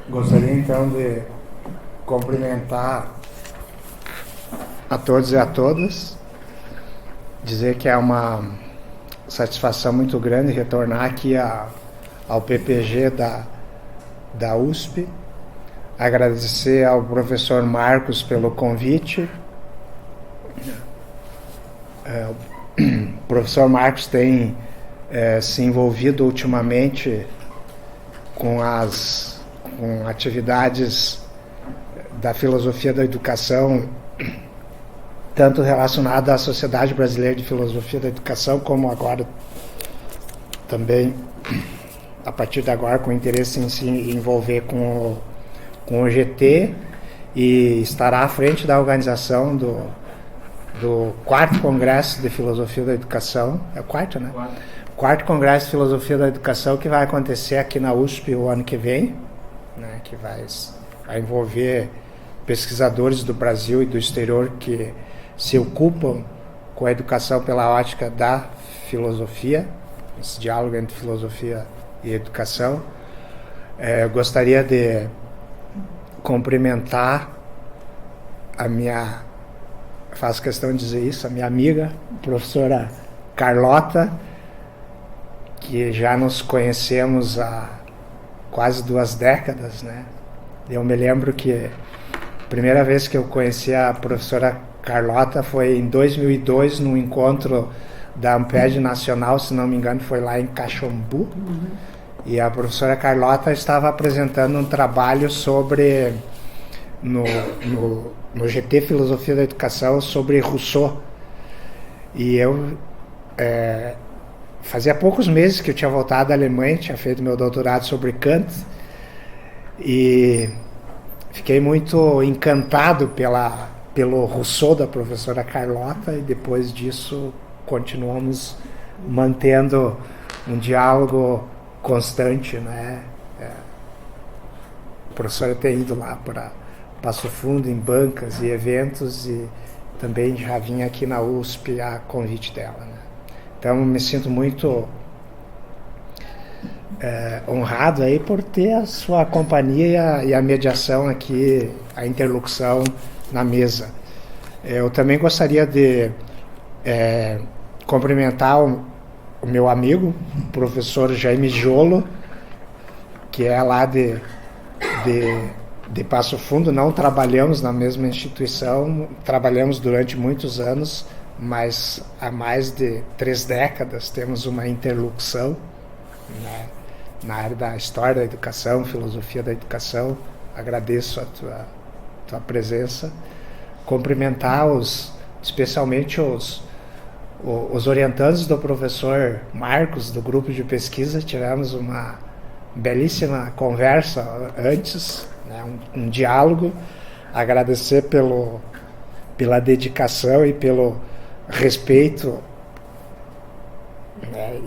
Gostaria então de cumprimentar a todos e a todas, dizer que é uma satisfação muito grande retornar aqui ao PPG da USP, agradecer ao professor Marcos pelo convite. O professor Marcos tem se envolvido ultimamente com atividades da filosofia da educação, tanto relacionada à Sociedade Brasileira de Filosofia da Educação, como agora também, a partir de agora, com interesse em se envolver com o GT, e estará à frente da organização do 4º Congresso de Filosofia da Educação. É o 4º, né? 4º Congresso de Filosofia da Educação, que vai acontecer aqui na USP o ano que vem, né? Que vai envolver pesquisadores do Brasil e do exterior que se ocupam com a educação pela ótica da filosofia, esse diálogo entre filosofia e educação. Eu gostaria de cumprimentar faço questão de dizer isso, a minha amiga, a professora Carlota, que já nos conhecemos há quase 2 décadas, né? Eu me lembro que a primeira vez que eu conheci a professora Carlota foi em 2002, num encontro da Amped Nacional, se não me engano, foi lá em Caxambu. E a professora Carlota estava apresentando um trabalho sobre, no GT Filosofia da Educação, sobre Rousseau. E eu, fazia poucos meses que eu tinha voltado da Alemanha, tinha feito meu doutorado sobre Kant, e fiquei muito encantado pelo Rousseau da professora Carlota, e depois disso continuamos mantendo um diálogo constante, né? A professora tem ido lá para Passo Fundo em bancas e eventos, e também já vim aqui na USP a convite dela, né? Então me sinto muito honrado aí por ter a sua companhia e a mediação aqui, a interlocução na mesa. Eu também gostaria de cumprimentar o meu amigo, o professor Jaime Jolo, que é lá de Passo Fundo. Não trabalhamos na mesma instituição, trabalhamos durante muitos anos, mas há mais de 3 décadas temos uma interlocução, né, na área da história da educação, filosofia da educação. Agradeço a tua presença. Cumprimentar especialmente os orientandos do professor Marcos, do grupo de pesquisa. Tivemos uma belíssima conversa antes, né, um diálogo. Agradecer pela dedicação e pelo respeito, né,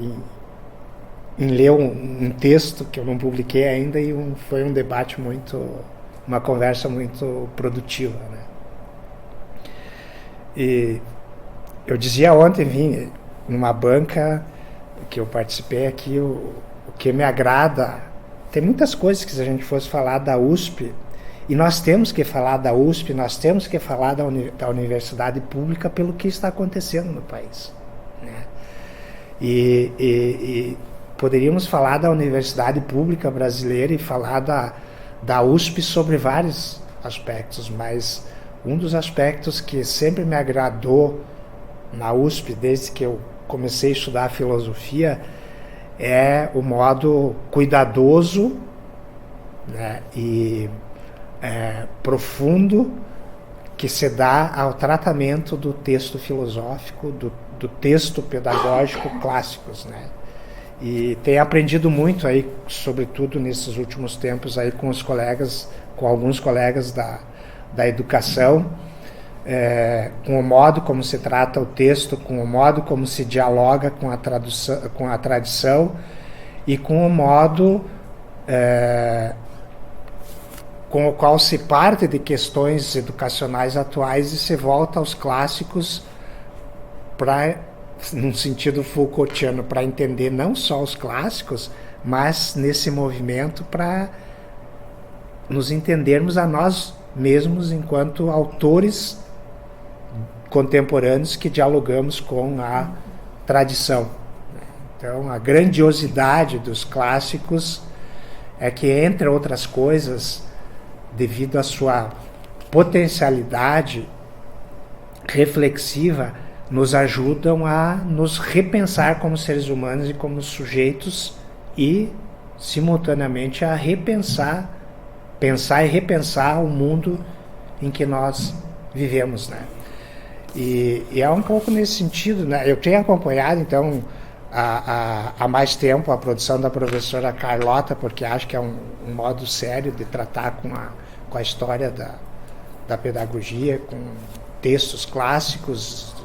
em ler um texto que eu não publiquei ainda, e foi um debate uma conversa muito produtiva, né? E eu dizia ontem, vim numa banca que eu participei aqui, o que me agrada, tem muitas coisas que, se a gente fosse falar da USP, e nós temos que falar da USP, nós temos que falar da universidade pública pelo que está acontecendo no país, né? E poderíamos falar da universidade pública brasileira e falar da USP sobre vários aspectos, mas um dos aspectos que sempre me agradou na USP, desde que eu comecei a estudar filosofia, é o modo cuidadoso, né, e profundo que se dá ao tratamento do texto filosófico, do texto pedagógico clássicos, né? E tenho aprendido muito aí, sobretudo nesses últimos tempos aí, com alguns colegas da educação, com o modo como se trata o texto, com o modo como se dialoga com a tradição, e com o modo com o qual se parte de questões educacionais atuais e se volta aos clássicos, num sentido Foucaultiano, para entender não só os clássicos, mas nesse movimento para nos entendermos a nós mesmos enquanto autores contemporâneos que dialogamos com a tradição. Então, a grandiosidade dos clássicos é que, entre outras coisas, devido à sua potencialidade reflexiva, nos ajudam a nos repensar como seres humanos e como sujeitos e, simultaneamente, a pensar e repensar o mundo em que nós vivemos, né? E é um pouco nesse sentido, né? Eu tenho acompanhado, então, há mais tempo a produção da professora Carlota, porque acho que é um modo sério de tratar com a história da pedagogia, com textos clássicos,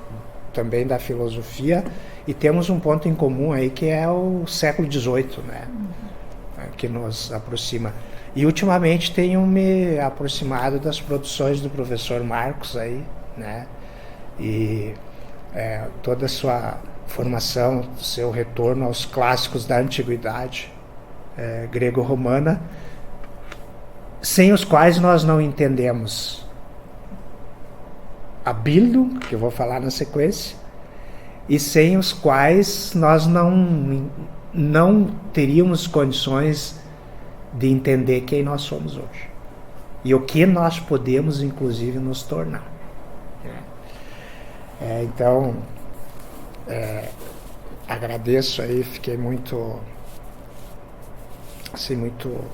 também da filosofia, e temos um ponto em comum aí que é o século XVIII, né? Que nos aproxima. E ultimamente tenho me aproximado das produções do professor Marcos aí, né? E toda a sua formação, seu retorno aos clássicos da antiguidade grego-romana, sem os quais nós não entendemos a Bildung, que eu vou falar na sequência, e sem os quais nós não teríamos condições de entender quem nós somos hoje e o que nós podemos, inclusive, nos tornar. Então, agradeço aí, fiquei muito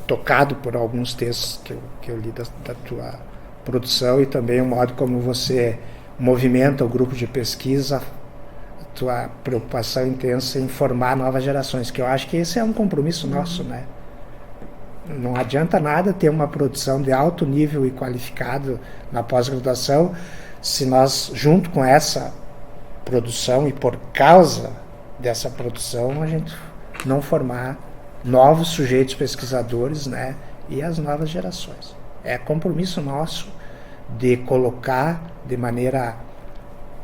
tocado por alguns textos que eu li da tua produção, e também o modo como você movimenta o grupo de pesquisa, a tua preocupação intensa em formar novas gerações, que eu acho que esse é um compromisso nosso, né? Não adianta nada ter uma produção de alto nível e qualificado na pós-graduação se nós, junto com essa produção e por causa dessa produção, a gente não formar novos sujeitos pesquisadores, né? E as novas gerações. É compromisso nosso de colocar de maneira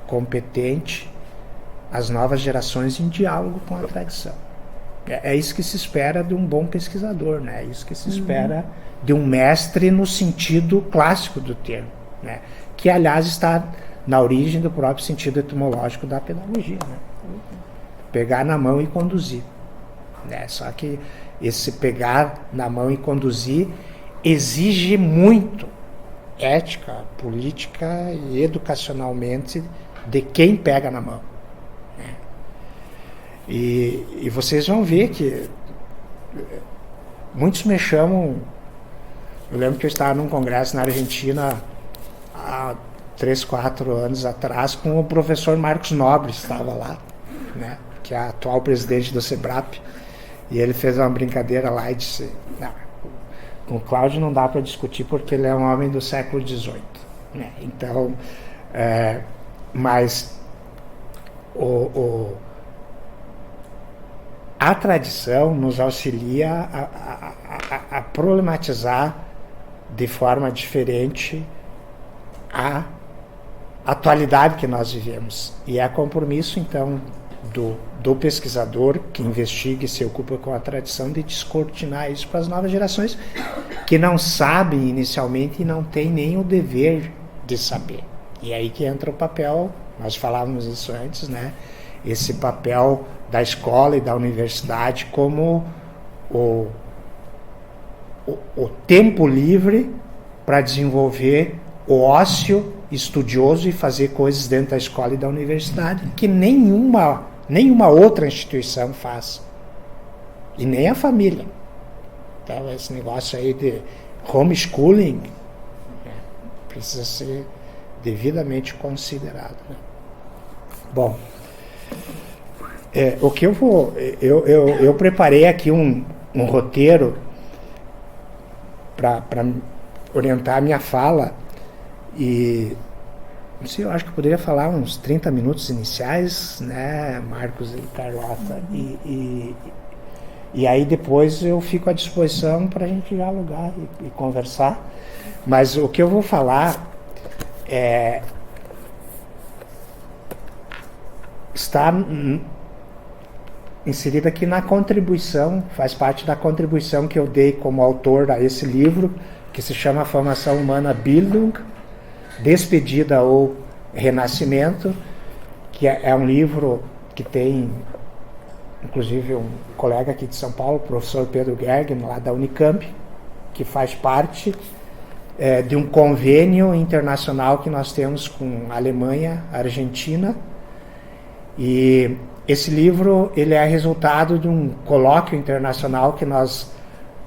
competente as novas gerações em diálogo com a tradição. É isso que se espera de um bom pesquisador, né? É isso que se espera de um mestre no sentido clássico do termo, né? Que, aliás, está na origem do próprio sentido etimológico da pedagogia, né? Pegar na mão e conduzir, né? Só que esse pegar na mão e conduzir exige muito ética, política e educacionalmente de quem pega na mão, né? E vocês vão ver que muitos me chamam. Eu lembro que eu estava num congresso na Argentina há 3, 4 anos atrás com o professor Marcos Nobre, estava lá, né? Que é atual presidente do SEBRAP, e ele fez uma brincadeira lá e disse: não, com o Cláudio não dá para discutir porque ele é um homem do século XVIII, né? Então, mas a tradição nos auxilia a problematizar de forma diferente a atualidade que nós vivemos. E é compromisso, então, do pesquisador que investiga e se ocupa com a tradição de descortinar isso para as novas gerações que não sabem inicialmente e não têm nem o dever de saber. E aí que entra o papel, nós falávamos isso antes, né? Esse papel da escola e da universidade como o tempo livre para desenvolver o ócio estudioso e fazer coisas dentro da escola e da universidade que nenhuma outra instituição faz. E nem a família. Então, esse negócio aí de homeschooling precisa ser devidamente considerado, né? Bom, o que eu vou... Eu preparei aqui um roteiro para orientar a minha fala, e não sei, eu acho que eu poderia falar uns 30 minutos iniciais, né, Marcos e Carlota, e aí depois eu fico à disposição para a gente dialogar e conversar. Mas o que eu vou falar está inserido aqui na contribuição, faz parte da contribuição que eu dei como autor a esse livro, que se chama Formação Humana Bildung, Despedida ou Renascimento, que é um livro que tem, inclusive, um colega aqui de São Paulo, o professor Pedro Gergen, lá da Unicamp, que faz parte de um convênio internacional que nós temos com a Alemanha, a Argentina, e esse livro ele é resultado de um colóquio internacional que nós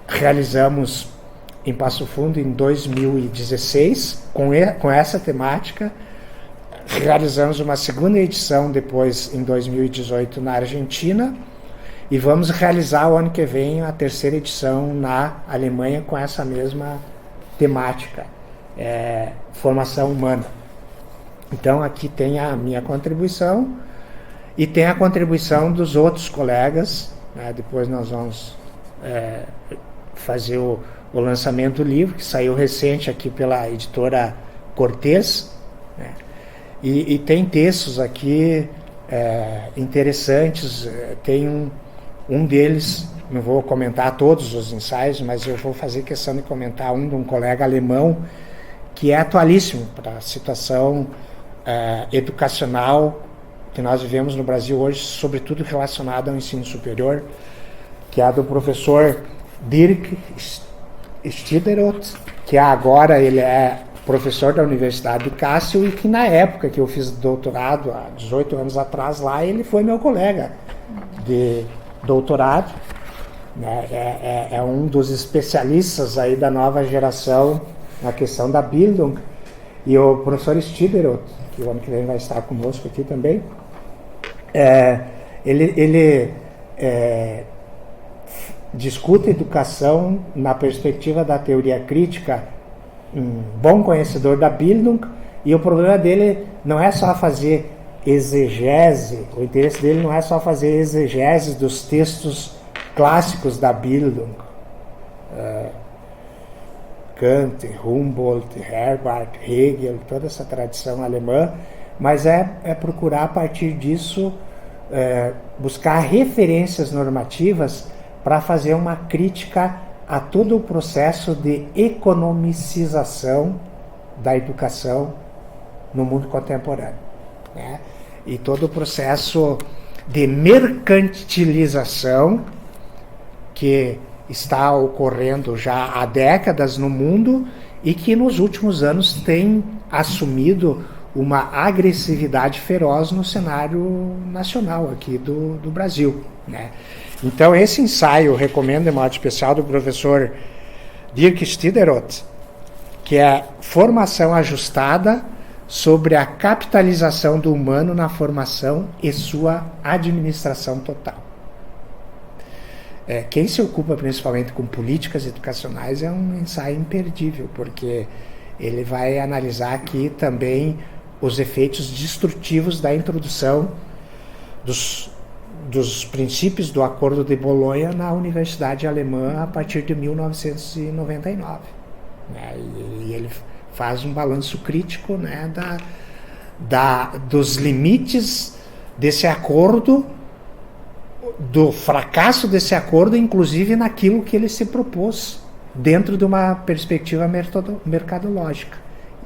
realizamos em Passo Fundo em 2016, com essa temática. Realizamos uma segunda edição depois em 2018 na Argentina e vamos realizar o ano que vem a terceira edição na Alemanha com essa mesma temática, formação humana. Então aqui tem a minha contribuição e tem a contribuição dos outros colegas, né? Depois nós vamos fazer o lançamento do livro, que saiu recente aqui pela editora Cortez, né? E tem textos aqui interessantes. Tem um deles, não vou comentar todos os ensaios, mas eu vou fazer questão de comentar um de um colega alemão que é atualíssimo para a situação educacional que nós vivemos no Brasil hoje, sobretudo relacionada ao ensino superior, que é do professor Dirk Stiderot, que agora ele é professor da Universidade de Cássio e que na época que eu fiz doutorado, há 18 anos atrás lá, ele foi meu colega de doutorado, né? É um dos especialistas aí da nova geração na questão da Bildung. E o professor Stiderot, que o ano que vem vai estar conosco aqui também, ele discute educação na perspectiva da teoria crítica, um bom conhecedor da Bildung, e o problema dele não é só fazer exegese, o interesse dele não é só fazer exegese dos textos clássicos da Bildung, Kant, Humboldt, Herbart, Hegel, toda essa tradição alemã, mas é procurar a partir disso buscar referências normativas para fazer uma crítica a todo o processo de economicização da educação no mundo contemporâneo, né? E todo o processo de mercantilização que está ocorrendo já há décadas no mundo e que nos últimos anos tem assumido uma agressividade feroz no cenário nacional aqui do Brasil, né? Então esse ensaio eu recomendo de modo especial do professor Dirk Stiderot, que é Formação Ajustada sobre a Capitalização do Humano na Formação e sua Administração Total. Quem se ocupa principalmente com políticas educacionais é um ensaio imperdível, porque ele vai analisar aqui também os efeitos destrutivos da introdução dos princípios do Acordo de Bolonha na Universidade Alemã a partir de 1999. Né? E ele faz um balanço crítico, né, dos limites desse acordo, do fracasso desse acordo, inclusive naquilo que ele se propôs, dentro de uma perspectiva mercadológica.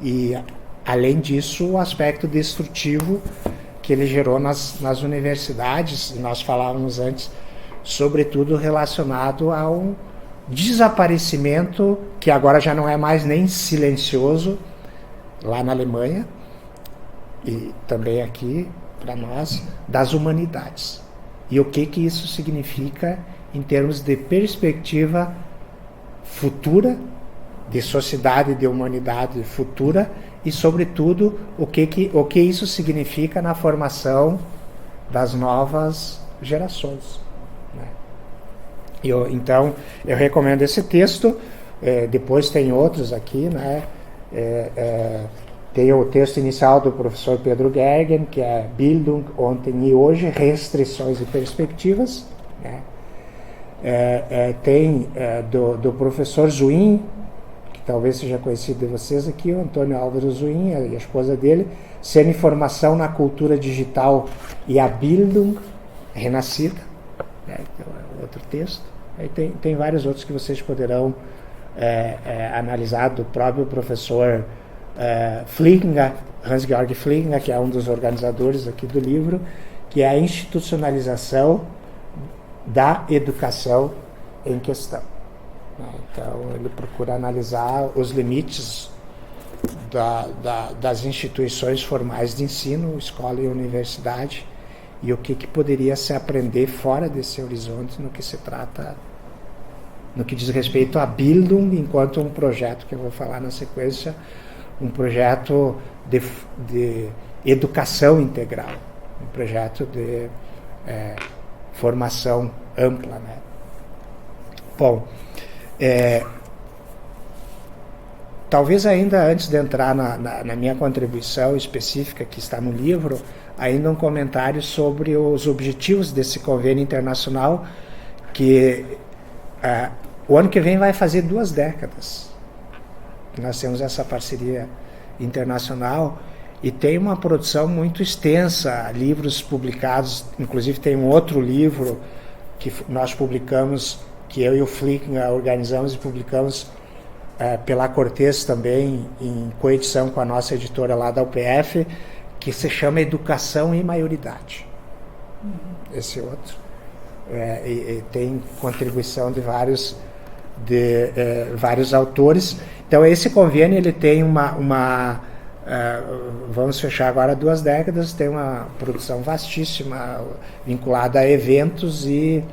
E, além disso, o aspecto destrutivo que ele gerou nas universidades, nós falávamos antes, sobretudo relacionado ao desaparecimento, que agora já não é mais nem silencioso, lá na Alemanha, e também aqui, para nós, das humanidades. E o que isso significa em termos de perspectiva futura, de sociedade, de humanidade futura, e, sobretudo, o que isso significa na formação das novas gerações, né? Então, eu recomendo esse texto. Depois tem outros aqui, né? Tem o texto inicial do professor Pedro Gergen, que é Bildung ontem e hoje, restrições e perspectivas, né? Tem do professor Zuin, talvez seja conhecido de vocês aqui, o Antônio Álvaro Zuin e a esposa dele, Ser Informação na Cultura Digital e a Bildung Renascida, né? Então, é outro texto. Aí tem vários outros que vocês poderão analisado do próprio professor Flickinger, Hans-Georg Flickinger, que é um dos organizadores aqui do livro, que é a institucionalização da educação em questão. Então, ele procura analisar os limites das instituições formais de ensino, escola e universidade, e o que poderia se aprender fora desse horizonte no que se trata, no que diz respeito a Bildung, enquanto um projeto que eu vou falar na sequência, um projeto de educação integral, um projeto de formação ampla, né? Bom, talvez ainda antes de entrar na minha contribuição específica que está no livro, ainda um comentário sobre os objetivos desse convênio internacional, que o ano que vem vai fazer 2 décadas. Nós temos essa parceria internacional e tem uma produção muito extensa, livros publicados, inclusive tem um outro livro que nós publicamos, que eu e o Flickinger organizamos e publicamos pela Cortez também, em coedição com a nossa editora lá da UPF, que se chama Educação e Maioridade. Esse outro. E tem contribuição de vários autores. Então, esse convênio ele tem vamos fechar agora 2 décadas, tem uma produção vastíssima, vinculada a eventos e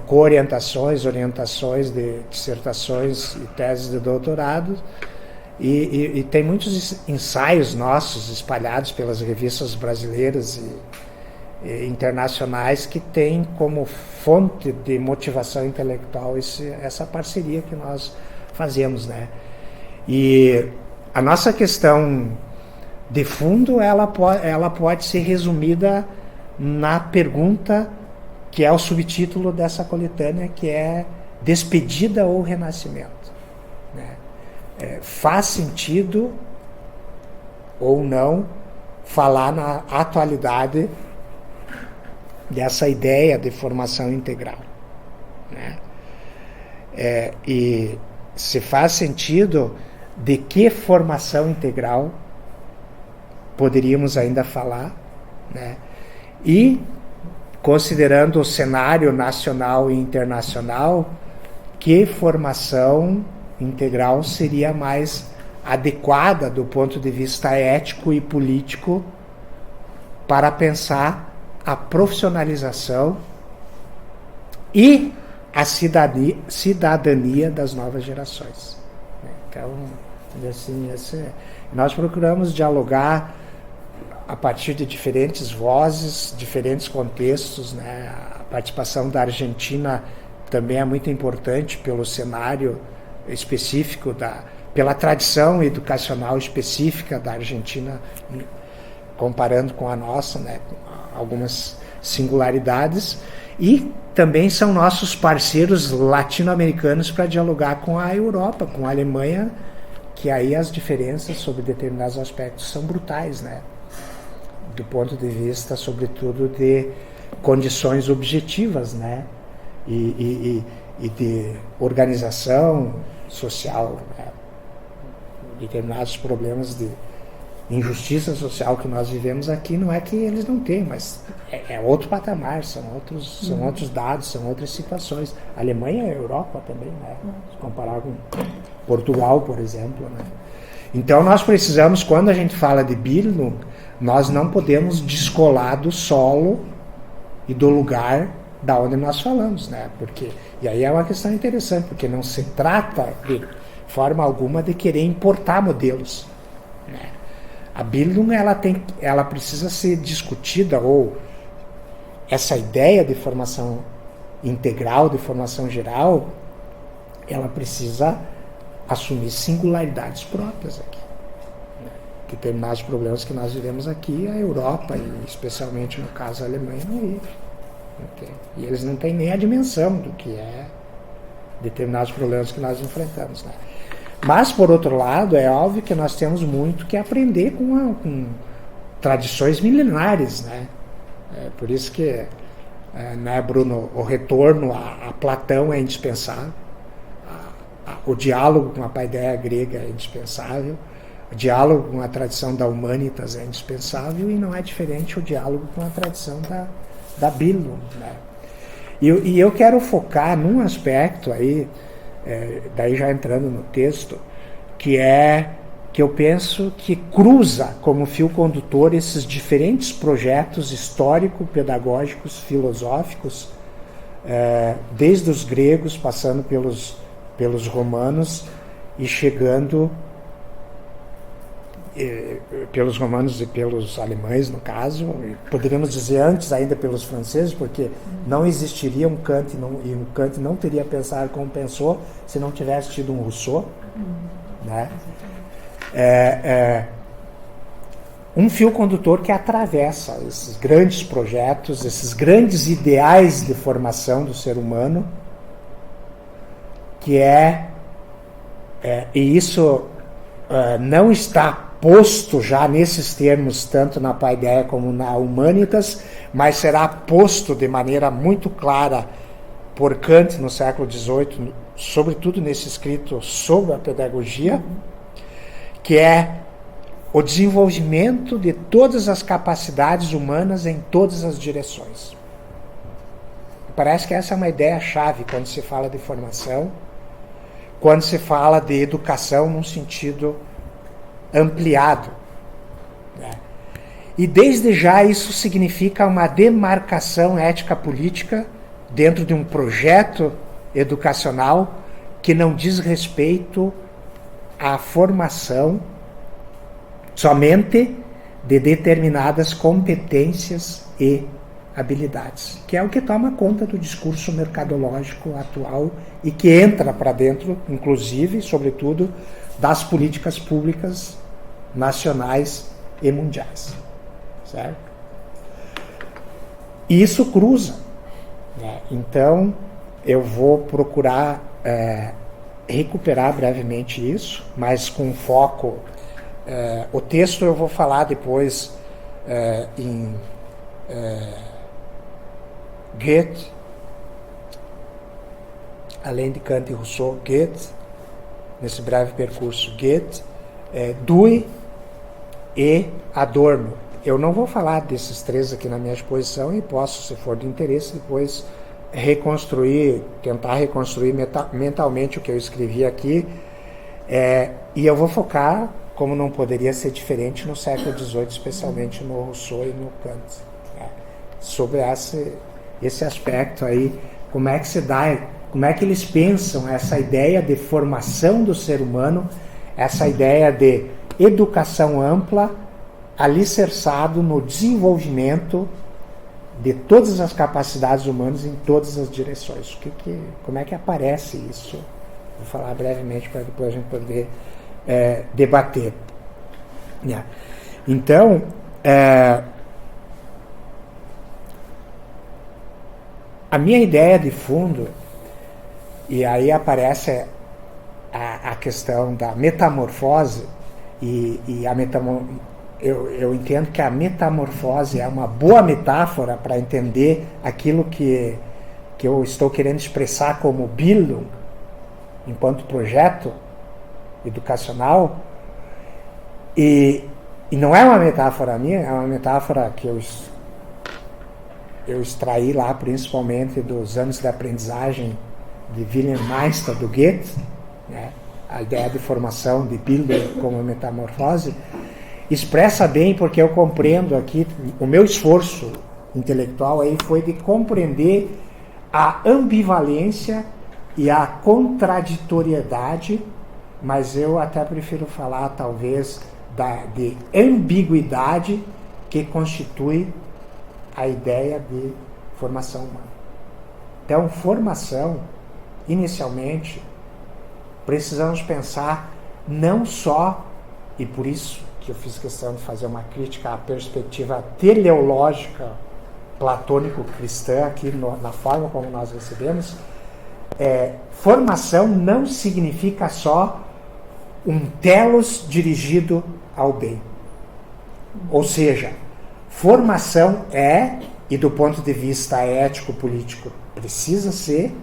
co-orientações, orientações de dissertações e teses de doutorado, e tem muitos ensaios nossos espalhados pelas revistas brasileiras e internacionais que têm como fonte de motivação intelectual essa parceria que nós fazemos, né? E a nossa questão de fundo ela pode ser resumida na pergunta que é o subtítulo dessa coletânea, que é Despedida ou Renascimento, né? Faz sentido ou não falar na atualidade dessa ideia de formação integral, né? E se faz sentido, de que formação integral poderíamos ainda falar, né? E, considerando o cenário nacional e internacional, que formação integral seria mais adequada do ponto de vista ético e político para pensar a profissionalização e a cidadania das novas gerações. Então, assim, nós procuramos dialogar a partir de diferentes vozes, diferentes contextos, né? A participação da Argentina também é muito importante pelo cenário específico, pela tradição educacional específica da Argentina, comparando com a nossa, né? Algumas singularidades, e também são nossos parceiros latino-americanos para dialogar com a Europa, com a Alemanha, que aí as diferenças sobre determinados aspectos são brutais, né? Do ponto de vista, sobretudo, de condições objetivas, né? E de organização social, né? Determinados problemas de injustiça social que nós vivemos aqui, não é que eles não têm, mas é outro patamar, são outros dados, são outras situações. A Alemanha é a Europa também, né? Se comparar com Portugal, por exemplo, né? Então nós precisamos, quando a gente fala de Bildung, nós não podemos descolar do solo e do lugar da onde nós falamos, né? E aí é uma questão interessante, porque não se trata de forma alguma de querer importar modelos, né? A Bildung ela precisa ser discutida, ou essa ideia de formação integral, de formação geral, ela precisa assumir singularidades próprias aqui, né? Determinados problemas que nós vivemos aqui, a Europa, e especialmente no caso a Alemanha, não vive. E eles não têm nem a dimensão do que é determinados problemas que nós enfrentamos, né? Mas, por outro lado, é óbvio que nós temos muito que aprender com tradições milenares, né? Por isso que, né, Bruno, o retorno a Platão é indispensável, o diálogo com a paideia grega é indispensável, o diálogo com a tradição da Humanitas é indispensável, e não é diferente o diálogo com a tradição da Bildung, né? E eu quero focar num aspecto aí, daí já entrando no texto, que eu penso que cruza como fio condutor esses diferentes projetos histórico-pedagógicos, filosóficos, desde os gregos, passando pelos romanos e chegando pelos romanos e pelos alemães, no caso, e poderíamos dizer antes ainda pelos franceses, porque não existiria um Kant, e um Kant não teria pensado como pensou se não tivesse tido um Rousseau, né? Um fio condutor que atravessa esses grandes projetos, esses grandes ideais de formação do ser humano, que e isso não está posto já nesses termos, tanto na paideia como na Humanitas, mas será posto de maneira muito clara por Kant no século XVIII, sobretudo nesse escrito sobre a pedagogia, que é o desenvolvimento de todas as capacidades humanas em todas as direções. Parece que essa é uma ideia-chave quando se fala de formação, quando se fala de educação num sentido ampliado, né? E desde já isso significa uma demarcação ética-política dentro de um projeto educacional que não diz respeito à formação somente de determinadas competências e habilidades, que é o que toma conta do discurso mercadológico atual e que entra para dentro, inclusive, sobretudo, das políticas públicas nacionais e mundiais. Certo? E isso cruza, né? Então, eu vou procurar recuperar brevemente isso, mas com foco. O texto eu vou falar depois em Goethe, além de Kant e Rousseau, Goethe, nesse breve percurso, Goethe, Dewey e Adorno. Eu não vou falar desses três aqui na minha exposição e posso, se for de interesse, depois tentar reconstruir mentalmente o que eu escrevi aqui, e eu vou focar, como não poderia ser diferente, no século XVIII, especialmente no Rousseau e no Kant, né? Sobre esse aspecto aí, como é que eles pensam essa ideia de formação do ser humano, essa ideia de educação ampla, alicerçado no desenvolvimento de todas as capacidades humanas em todas as direções. Como é que aparece isso? Vou falar brevemente para depois a gente poder debater. Então, a minha ideia de fundo, e aí aparece a questão da metamorfose, eu entendo que a metamorfose é uma boa metáfora para entender aquilo que eu estou querendo expressar como Bildung, enquanto projeto educacional, e não é uma metáfora minha, é uma metáfora que eu extraí lá principalmente dos anos de aprendizagem de Wilhelm Meister, do Goethe, né? A ideia de formação de Bildung como metamorfose expressa bem, porque eu compreendo aqui, o meu esforço intelectual aí foi de compreender a ambivalência e a contraditoriedade, mas eu até prefiro falar talvez de ambiguidade que constitui a ideia de formação humana. Então, formação, inicialmente, precisamos pensar não só, e por isso que eu fiz questão de fazer uma crítica à perspectiva teleológica platônico-cristã aqui na forma como nós recebemos, formação não significa só um telos dirigido ao bem. Ou seja, formação e do ponto de vista ético-político, precisa ser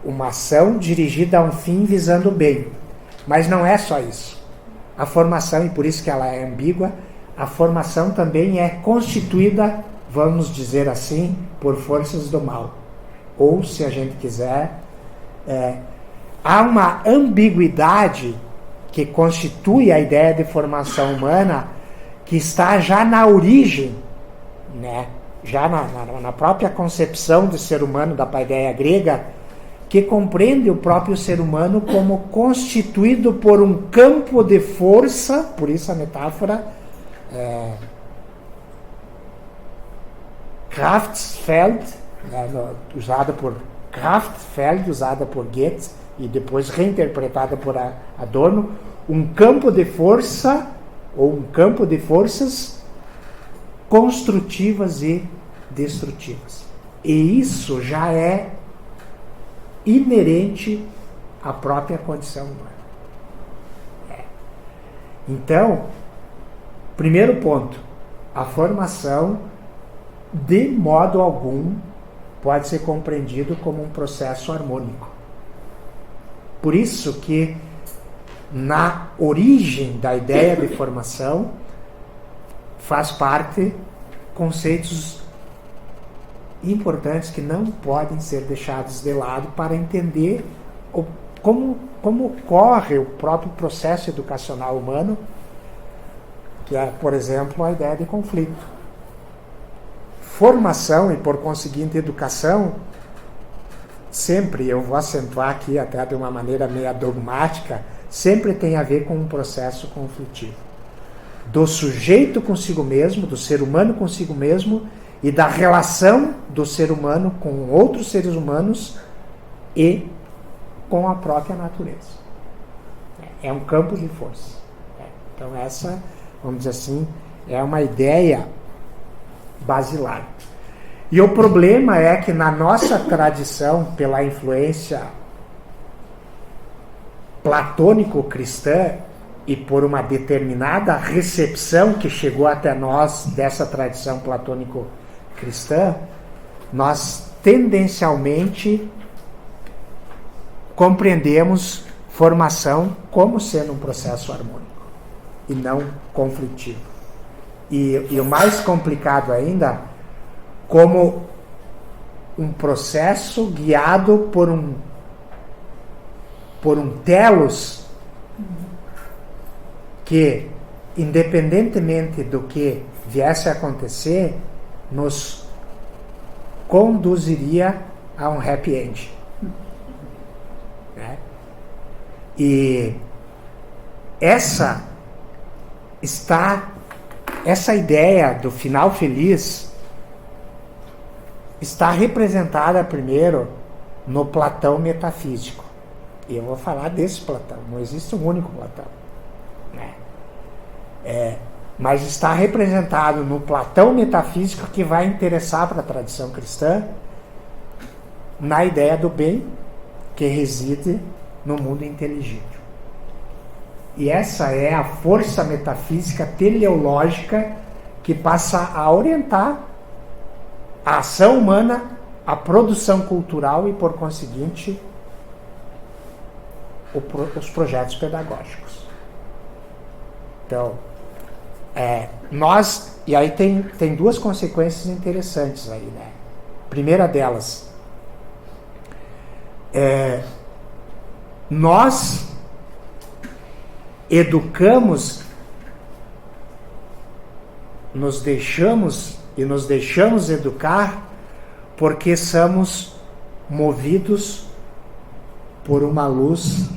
uma ação dirigida a um fim visando o bem. Mas não é só isso. A formação, e por isso que ela é ambígua, a formação também é constituída, vamos dizer assim, por forças do mal. Ou, se a gente quiser, há uma ambiguidade que constitui a ideia de formação humana, que está já na origem, né? Já na própria concepção do ser humano, da paideia grega, que compreende o próprio ser humano como constituído por um campo de força, por isso a metáfora Kraftfeld, usada por Kraftfeld, usada por Goethe e depois reinterpretada por Adorno, um campo de força ou um campo de forças construtivas e destrutivas. E isso já é inerente à própria condição humana. Então, primeiro ponto, a formação de modo algum pode ser compreendido como um processo harmônico. Por isso que na origem da ideia de formação faz parte conceitos importantes que não podem ser deixados de lado para entender como ocorre o próprio processo educacional humano, que é, por exemplo, a ideia de conflito. Formação e, por conseguinte, educação, sempre, eu vou acentuar aqui até de uma maneira meio dogmática, sempre tem a ver com um processo conflitivo. Do sujeito consigo mesmo, do ser humano consigo mesmo, e da relação do ser humano com outros seres humanos e com a própria natureza. É um campo de força. Então essa, vamos dizer assim, é uma ideia basilar. E o problema é que na nossa tradição, pela influência platônico-cristã e por uma determinada recepção que chegou até nós dessa tradição platônico-cristã, nós tendencialmente compreendemos formação como sendo um processo harmônico e não conflitivo. E o mais complicado ainda, como um processo guiado por um telos que, independentemente do que viesse a acontecer, nos conduziria a um happy end. Né? E essa ideia do final feliz está representada primeiro no Platão metafísico. E eu vou falar desse Platão, não existe um único Platão. Né? Mas está representado no Platão metafísico, que vai interessar para a tradição cristã, na ideia do bem que reside no mundo inteligível. E essa é a força metafísica teleológica que passa a orientar a ação humana, a produção cultural e, por conseguinte, os projetos pedagógicos. Então, e aí tem duas consequências interessantes aí, né? Primeira delas, nós educamos, nos deixamos educar porque somos movidos por uma luz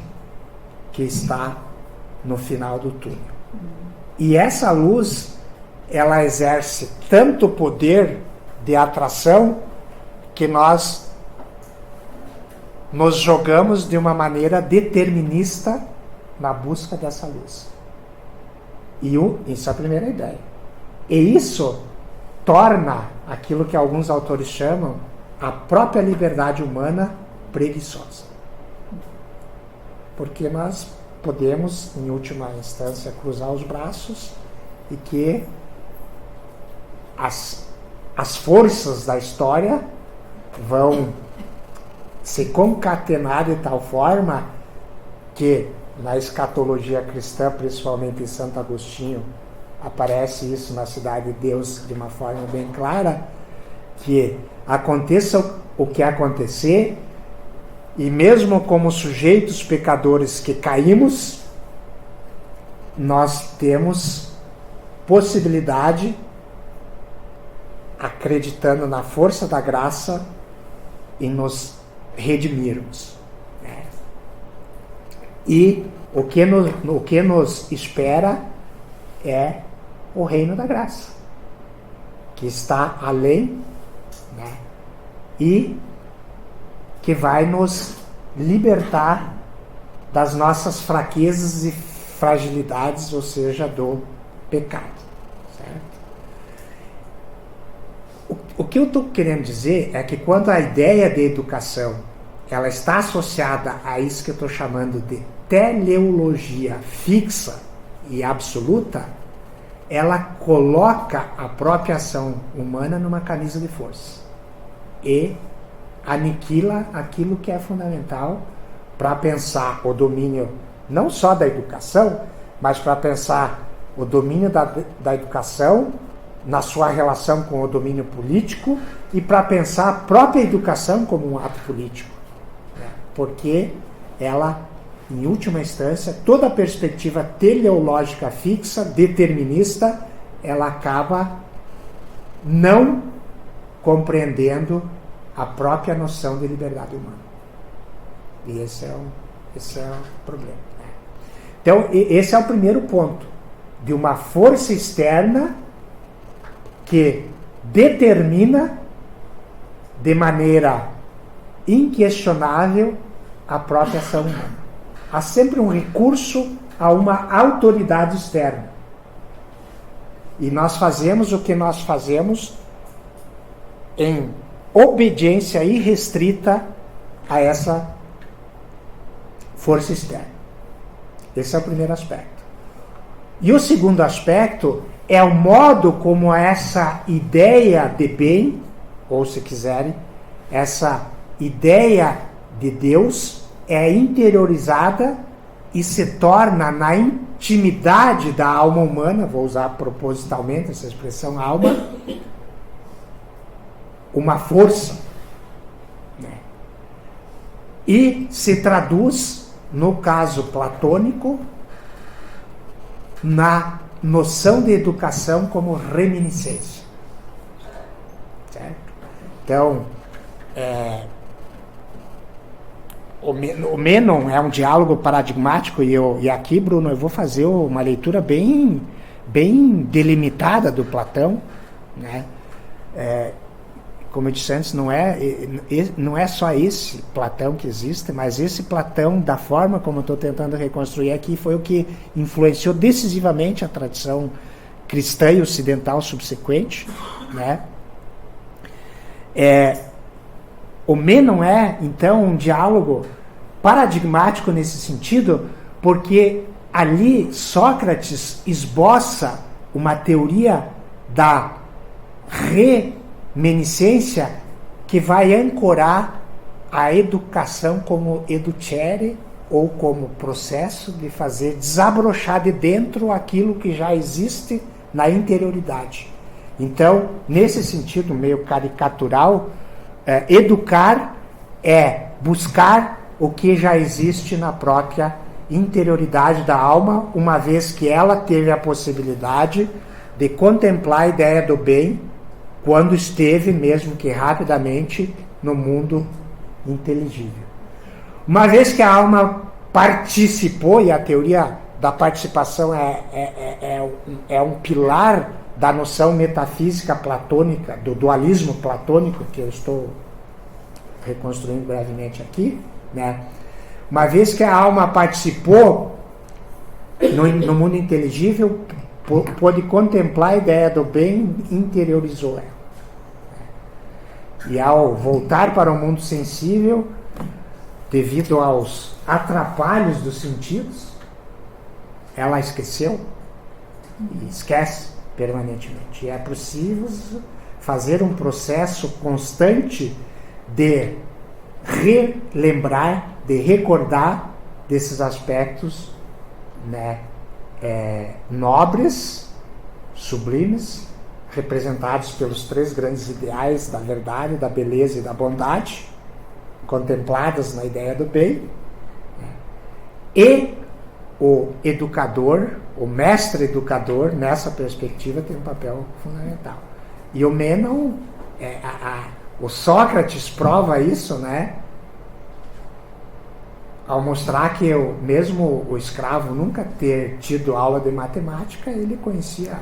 que está no final do túnel. E essa luz, ela exerce tanto poder de atração que nós nos jogamos de uma maneira determinista na busca dessa luz. Isso é a primeira ideia. E isso torna aquilo que alguns autores chamam a própria liberdade humana preguiçosa. Porque nós podemos, em última instância, cruzar os braços e que as forças da história vão se concatenar de tal forma que na escatologia cristã, principalmente em Santo Agostinho, aparece isso na Cidade de Deus de uma forma bem clara, que aconteça o que acontecer, e mesmo como sujeitos pecadores que caímos, nós temos possibilidade, acreditando na força da graça, em nos redimirmos. E o que nos espera é o reino da graça, que está além, né? E que vai nos libertar das nossas fraquezas e fragilidades, ou seja, do pecado. Certo? O que eu estou querendo dizer é que quando a ideia de educação ela está associada a isso que eu estou chamando de teleologia fixa e absoluta, ela coloca a própria ação humana numa camisa de força e aniquila aquilo que é fundamental para pensar o domínio não só da educação, mas para pensar o domínio da educação na sua relação com o domínio político e para pensar a própria educação como um ato político. Porque ela, em última instância, toda a perspectiva teleológica fixa, determinista, ela acaba não compreendendo a própria noção de liberdade humana. E esse é o problema. Então, esse é o primeiro ponto, de uma força externa que determina de maneira inquestionável a própria ação humana. Há sempre um recurso a uma autoridade externa. E nós fazemos o que nós fazemos em obediência irrestrita a essa força externa. Esse é o primeiro aspecto. E o segundo aspecto é o modo como essa ideia de bem, ou se quiserem, essa ideia de Deus é interiorizada e se torna na intimidade da alma humana, vou usar propositalmente essa expressão alma, uma força, né? E se traduz, no caso platônico, na noção de educação como reminiscência. Certo? Então, o Menon é um diálogo paradigmático e aqui, Bruno, eu vou fazer uma leitura bem delimitada do Platão, né? Como eu disse antes, não é só esse Platão que existe, mas esse Platão, da forma como eu estou tentando reconstruir aqui, foi o que influenciou decisivamente a tradição cristã e ocidental subsequente, né? O Menon é, então, um diálogo paradigmático nesse sentido, porque ali Sócrates esboça uma teoria da reminiscência que vai ancorar a educação como educere, ou como processo de fazer desabrochar de dentro aquilo que já existe na interioridade. Então, nesse sentido meio caricatural, educar é buscar o que já existe na própria interioridade da alma, uma vez que ela teve a possibilidade de contemplar a ideia do bem quando esteve, mesmo que rapidamente, no mundo inteligível. Uma vez que a alma participou, e a teoria da participação é um pilar da noção metafísica platônica, do dualismo platônico, que eu estou reconstruindo brevemente aqui, né? Uma vez que a alma participou no mundo inteligível, pôde contemplar a ideia do bem, interiorizou ela. E ao voltar para o mundo sensível, devido aos atrapalhos dos sentidos, ela esqueceu e esquece permanentemente. E é possível fazer um processo constante de relembrar, de recordar desses aspectos, né, nobres, sublimes, representados pelos 3 grandes ideais da verdade, da beleza e da bondade, contempladas na ideia do bem, e o educador, o mestre educador, nessa perspectiva, tem um papel fundamental. E o Menon, o Sócrates prova isso, né, ao mostrar que mesmo o escravo nunca ter tido aula de matemática, ele conhecia,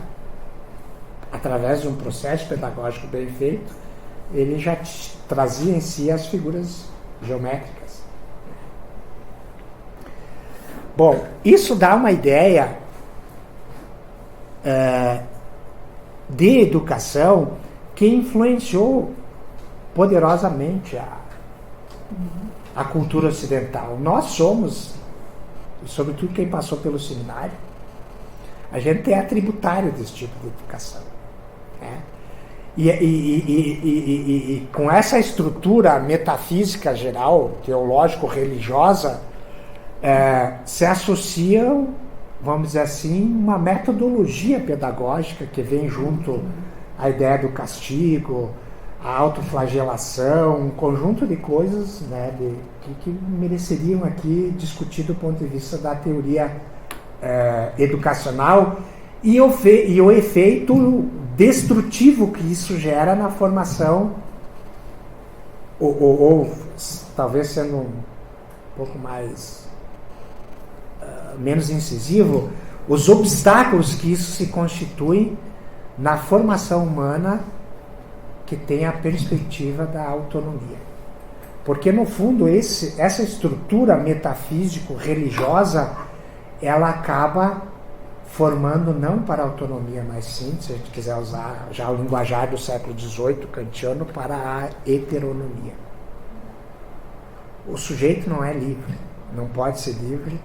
através de um processo pedagógico bem feito, ele já trazia em si as figuras geométricas. Bom, isso dá uma ideia de educação que influenciou poderosamente a cultura ocidental. Nós somos, sobretudo quem passou pelo seminário, a gente é tributário desse tipo de educação, né? E com essa estrutura metafísica geral, teológico-religiosa, se associam, vamos dizer assim, uma metodologia pedagógica que vem junto à ideia do castigo, a autoflagelação, um conjunto de coisas, né, que mereceriam aqui discutir do ponto de vista da teoria educacional e o efeito destrutivo que isso gera na formação, ou talvez sendo um pouco mais menos incisivo, os obstáculos que isso se constitui na formação humana que tem a perspectiva da autonomia. Porque, no fundo, essa estrutura metafísico-religiosa, ela acaba formando não para a autonomia, mas sim, se a gente quiser usar já o linguajar do século XVIII kantiano, para a heteronomia. O sujeito não é livre, não pode ser livre,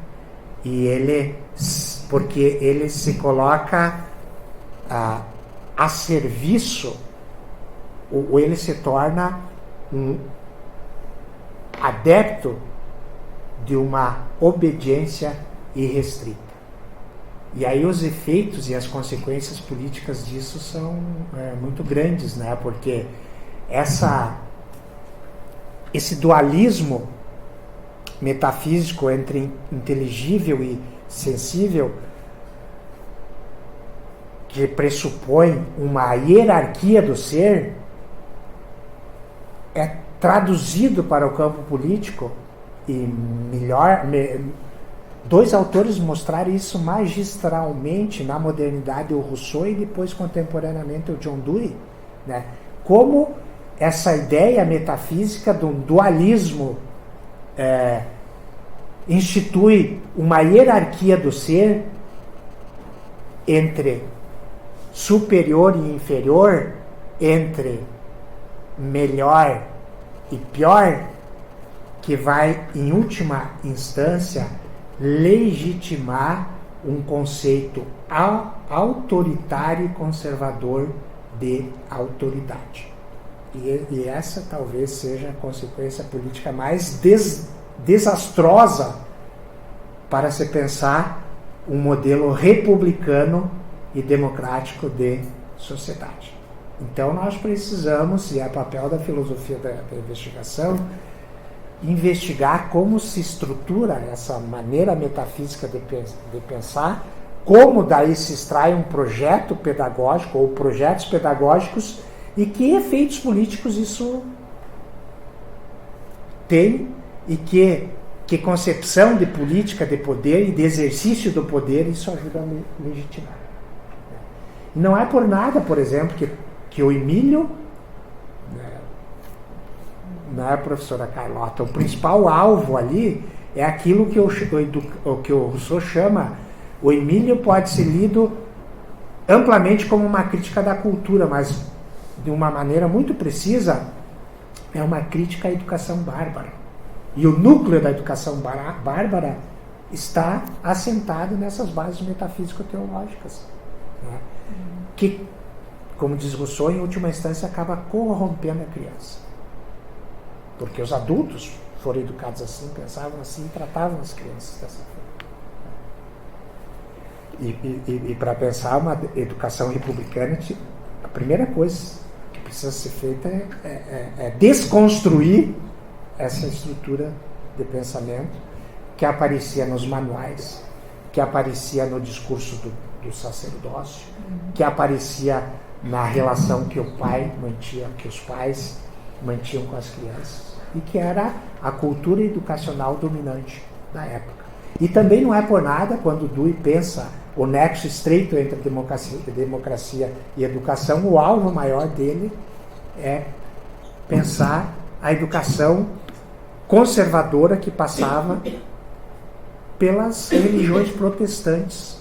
porque ele se coloca a serviço, ou ele se torna um adepto de uma obediência irrestrita. E aí os efeitos e as consequências políticas disso são muito grandes, né? Porque esse dualismo metafísico entre inteligível e sensível, que pressupõe uma hierarquia do ser, é traduzido para o campo político, e dois autores mostraram isso magistralmente na modernidade, o Rousseau, e depois contemporaneamente o John Dewey, né? Como essa ideia metafísica do dualismo institui uma hierarquia do ser entre superior e inferior, entre melhor e pior, que vai, em última instância, legitimar um conceito autoritário e conservador de autoridade. E essa talvez seja a consequência política mais desastrosa para se pensar um modelo republicano e democrático de sociedade. Então nós precisamos, e é papel da filosofia da investigação, investigar como se estrutura essa maneira metafísica de pensar, como daí se extrai um projeto pedagógico ou projetos pedagógicos e que efeitos políticos isso tem, e que concepção de política de poder e de exercício do poder isso ajuda a legitimar. E não é por nada, por exemplo, que o Emílio, não é, professora Carlota, o principal alvo ali é aquilo que o Rousseau chama, o Emílio pode ser lido amplamente como uma crítica da cultura, mas de uma maneira muito precisa, é uma crítica à educação bárbara. E o núcleo da educação bárbara está assentado nessas bases metafísico-teológicas, né? Que, como diz Rousseau, em última instância acaba corrompendo a criança. porque os adultos foram educados assim, pensavam assim e tratavam as crianças dessa forma. E para pensar uma educação republicana, a primeira coisa que precisa ser feita é desconstruir essa estrutura de pensamento que aparecia nos manuais, que aparecia no discurso do sacerdócio, que aparecia na relação que o pai mantinha, que os pais mantinham com as crianças, e que era a cultura educacional dominante da época. E também não é por nada quando Dewey pensa o nexo estreito entre democracia e educação, o alvo maior dele é pensar a educação conservadora que passava pelas religiões protestantes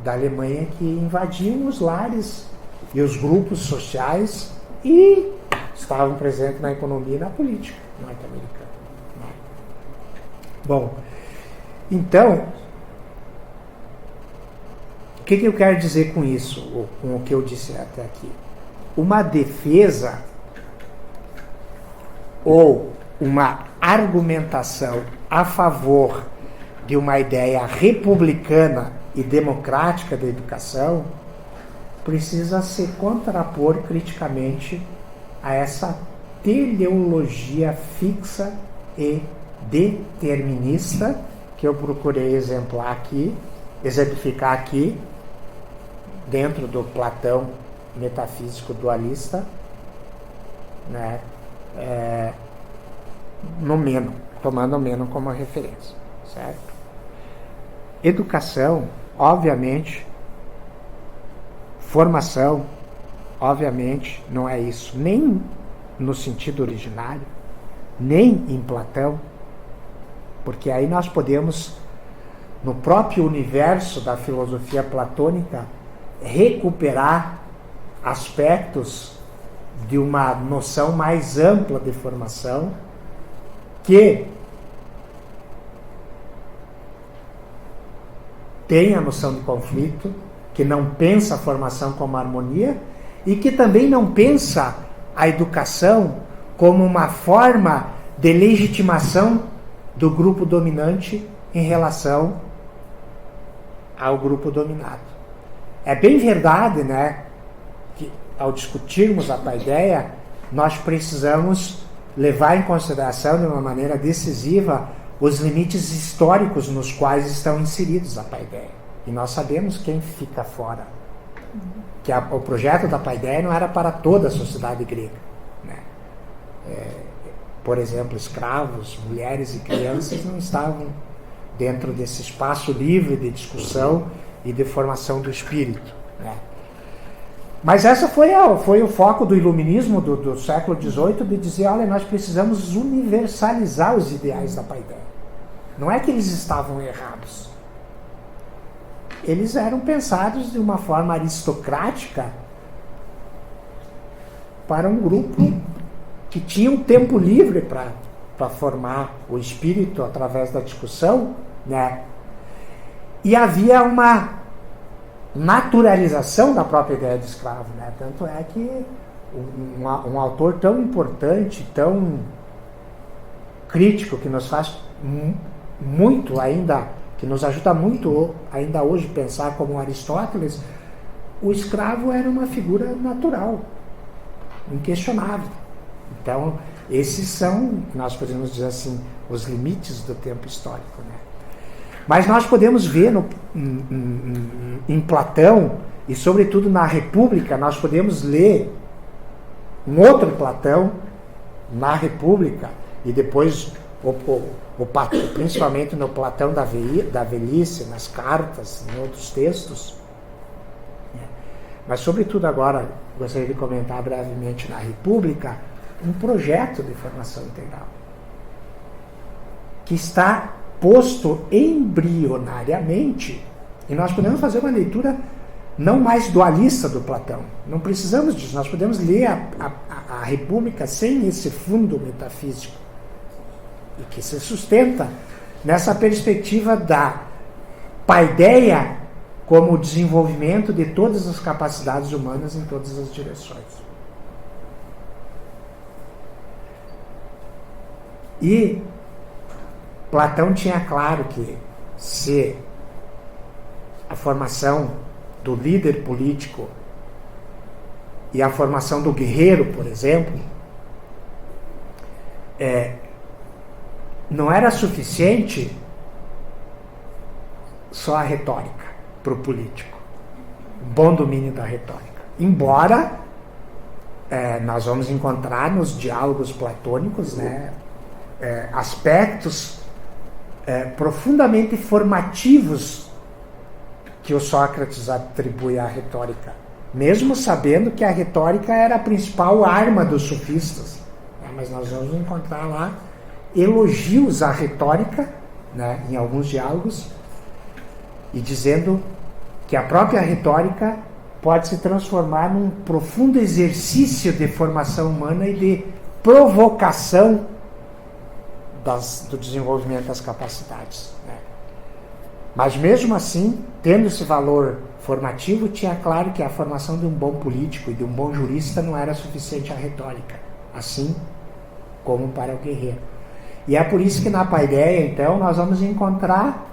da Alemanha, que invadiam os lares e os grupos sociais e estavam presentes na economia e na política norte-americana. Bom, então, o que eu quero dizer com isso, ou com o que eu disse até aqui? Uma defesa ou uma argumentação a favor de uma ideia republicana e democrática da educação precisa se contrapor criticamente a essa teleologia fixa e determinista que eu procurei exemplificar aqui dentro do Platão metafísico dualista, né? No Meno, tomando o Meno como referência, certo? Educação, obviamente, formação, obviamente, não é isso, nem no sentido originário, nem em Platão, porque aí nós podemos, no próprio universo da filosofia platônica, recuperar aspectos de uma noção mais ampla de formação, que tem a noção de conflito, que não pensa a formação como harmonia e que também não pensa a educação como uma forma de legitimação do grupo dominante em relação ao grupo dominado. É bem verdade, né, que ao discutirmos a paideia, nós precisamos levar em consideração de uma maneira decisiva os limites históricos nos quais estão inseridos a paideia. E nós sabemos quem fica fora. Que o projeto da paideia não era para toda a sociedade grega, né? Por exemplo, escravos, mulheres e crianças não estavam dentro desse espaço livre de discussão e de formação do espírito, né? Mas essa foi o foco do iluminismo do século XVIII, de dizer, olha, nós precisamos universalizar os ideais da paideia. Não é que eles estavam errados. Eles eram pensados de uma forma aristocrática para um grupo que tinha um tempo livre para formar o espírito através da discussão, né? E havia uma naturalização da própria ideia de escravo, né? Tanto é que um autor tão importante, tão crítico, que nos faz muito ainda, que nos ajuda muito ainda hoje a pensar como Aristóteles, o escravo era uma figura natural, inquestionável. Então, esses são, nós podemos dizer assim, os limites do tempo histórico, né? Mas nós podemos ver em Platão, e sobretudo na República, nós podemos ler um outro Platão na República, e depois, principalmente no Platão da velhice, nas cartas, em outros textos. Mas sobretudo agora, gostaria de comentar brevemente na República, um projeto de formação integral, que está posto embrionariamente, e nós podemos fazer uma leitura não mais dualista do Platão. Não precisamos disso, nós podemos ler a República sem esse fundo metafísico, e que se sustenta nessa perspectiva da paideia como o desenvolvimento de todas as capacidades humanas em todas as direções. E Platão tinha claro que se a formação do líder político e a formação do guerreiro, por exemplo, não era suficiente só a retórica para o político, o bom domínio da retórica. Embora nós vamos encontrar nos diálogos platônicos, né, aspectos profundamente formativos que o Sócrates atribui à retórica, mesmo sabendo que a retórica era a principal arma dos sofistas. Mas nós vamos encontrar lá elogios à retórica, né, em alguns diálogos, e dizendo que a própria retórica pode se transformar num profundo exercício de formação humana e de provocação do desenvolvimento das capacidades, né? Mas mesmo assim, tendo esse valor formativo, tinha claro que a formação de um bom político e de um bom jurista não era suficiente à retórica, assim como para o guerreiro. E é por isso que na paideia, então, nós vamos encontrar...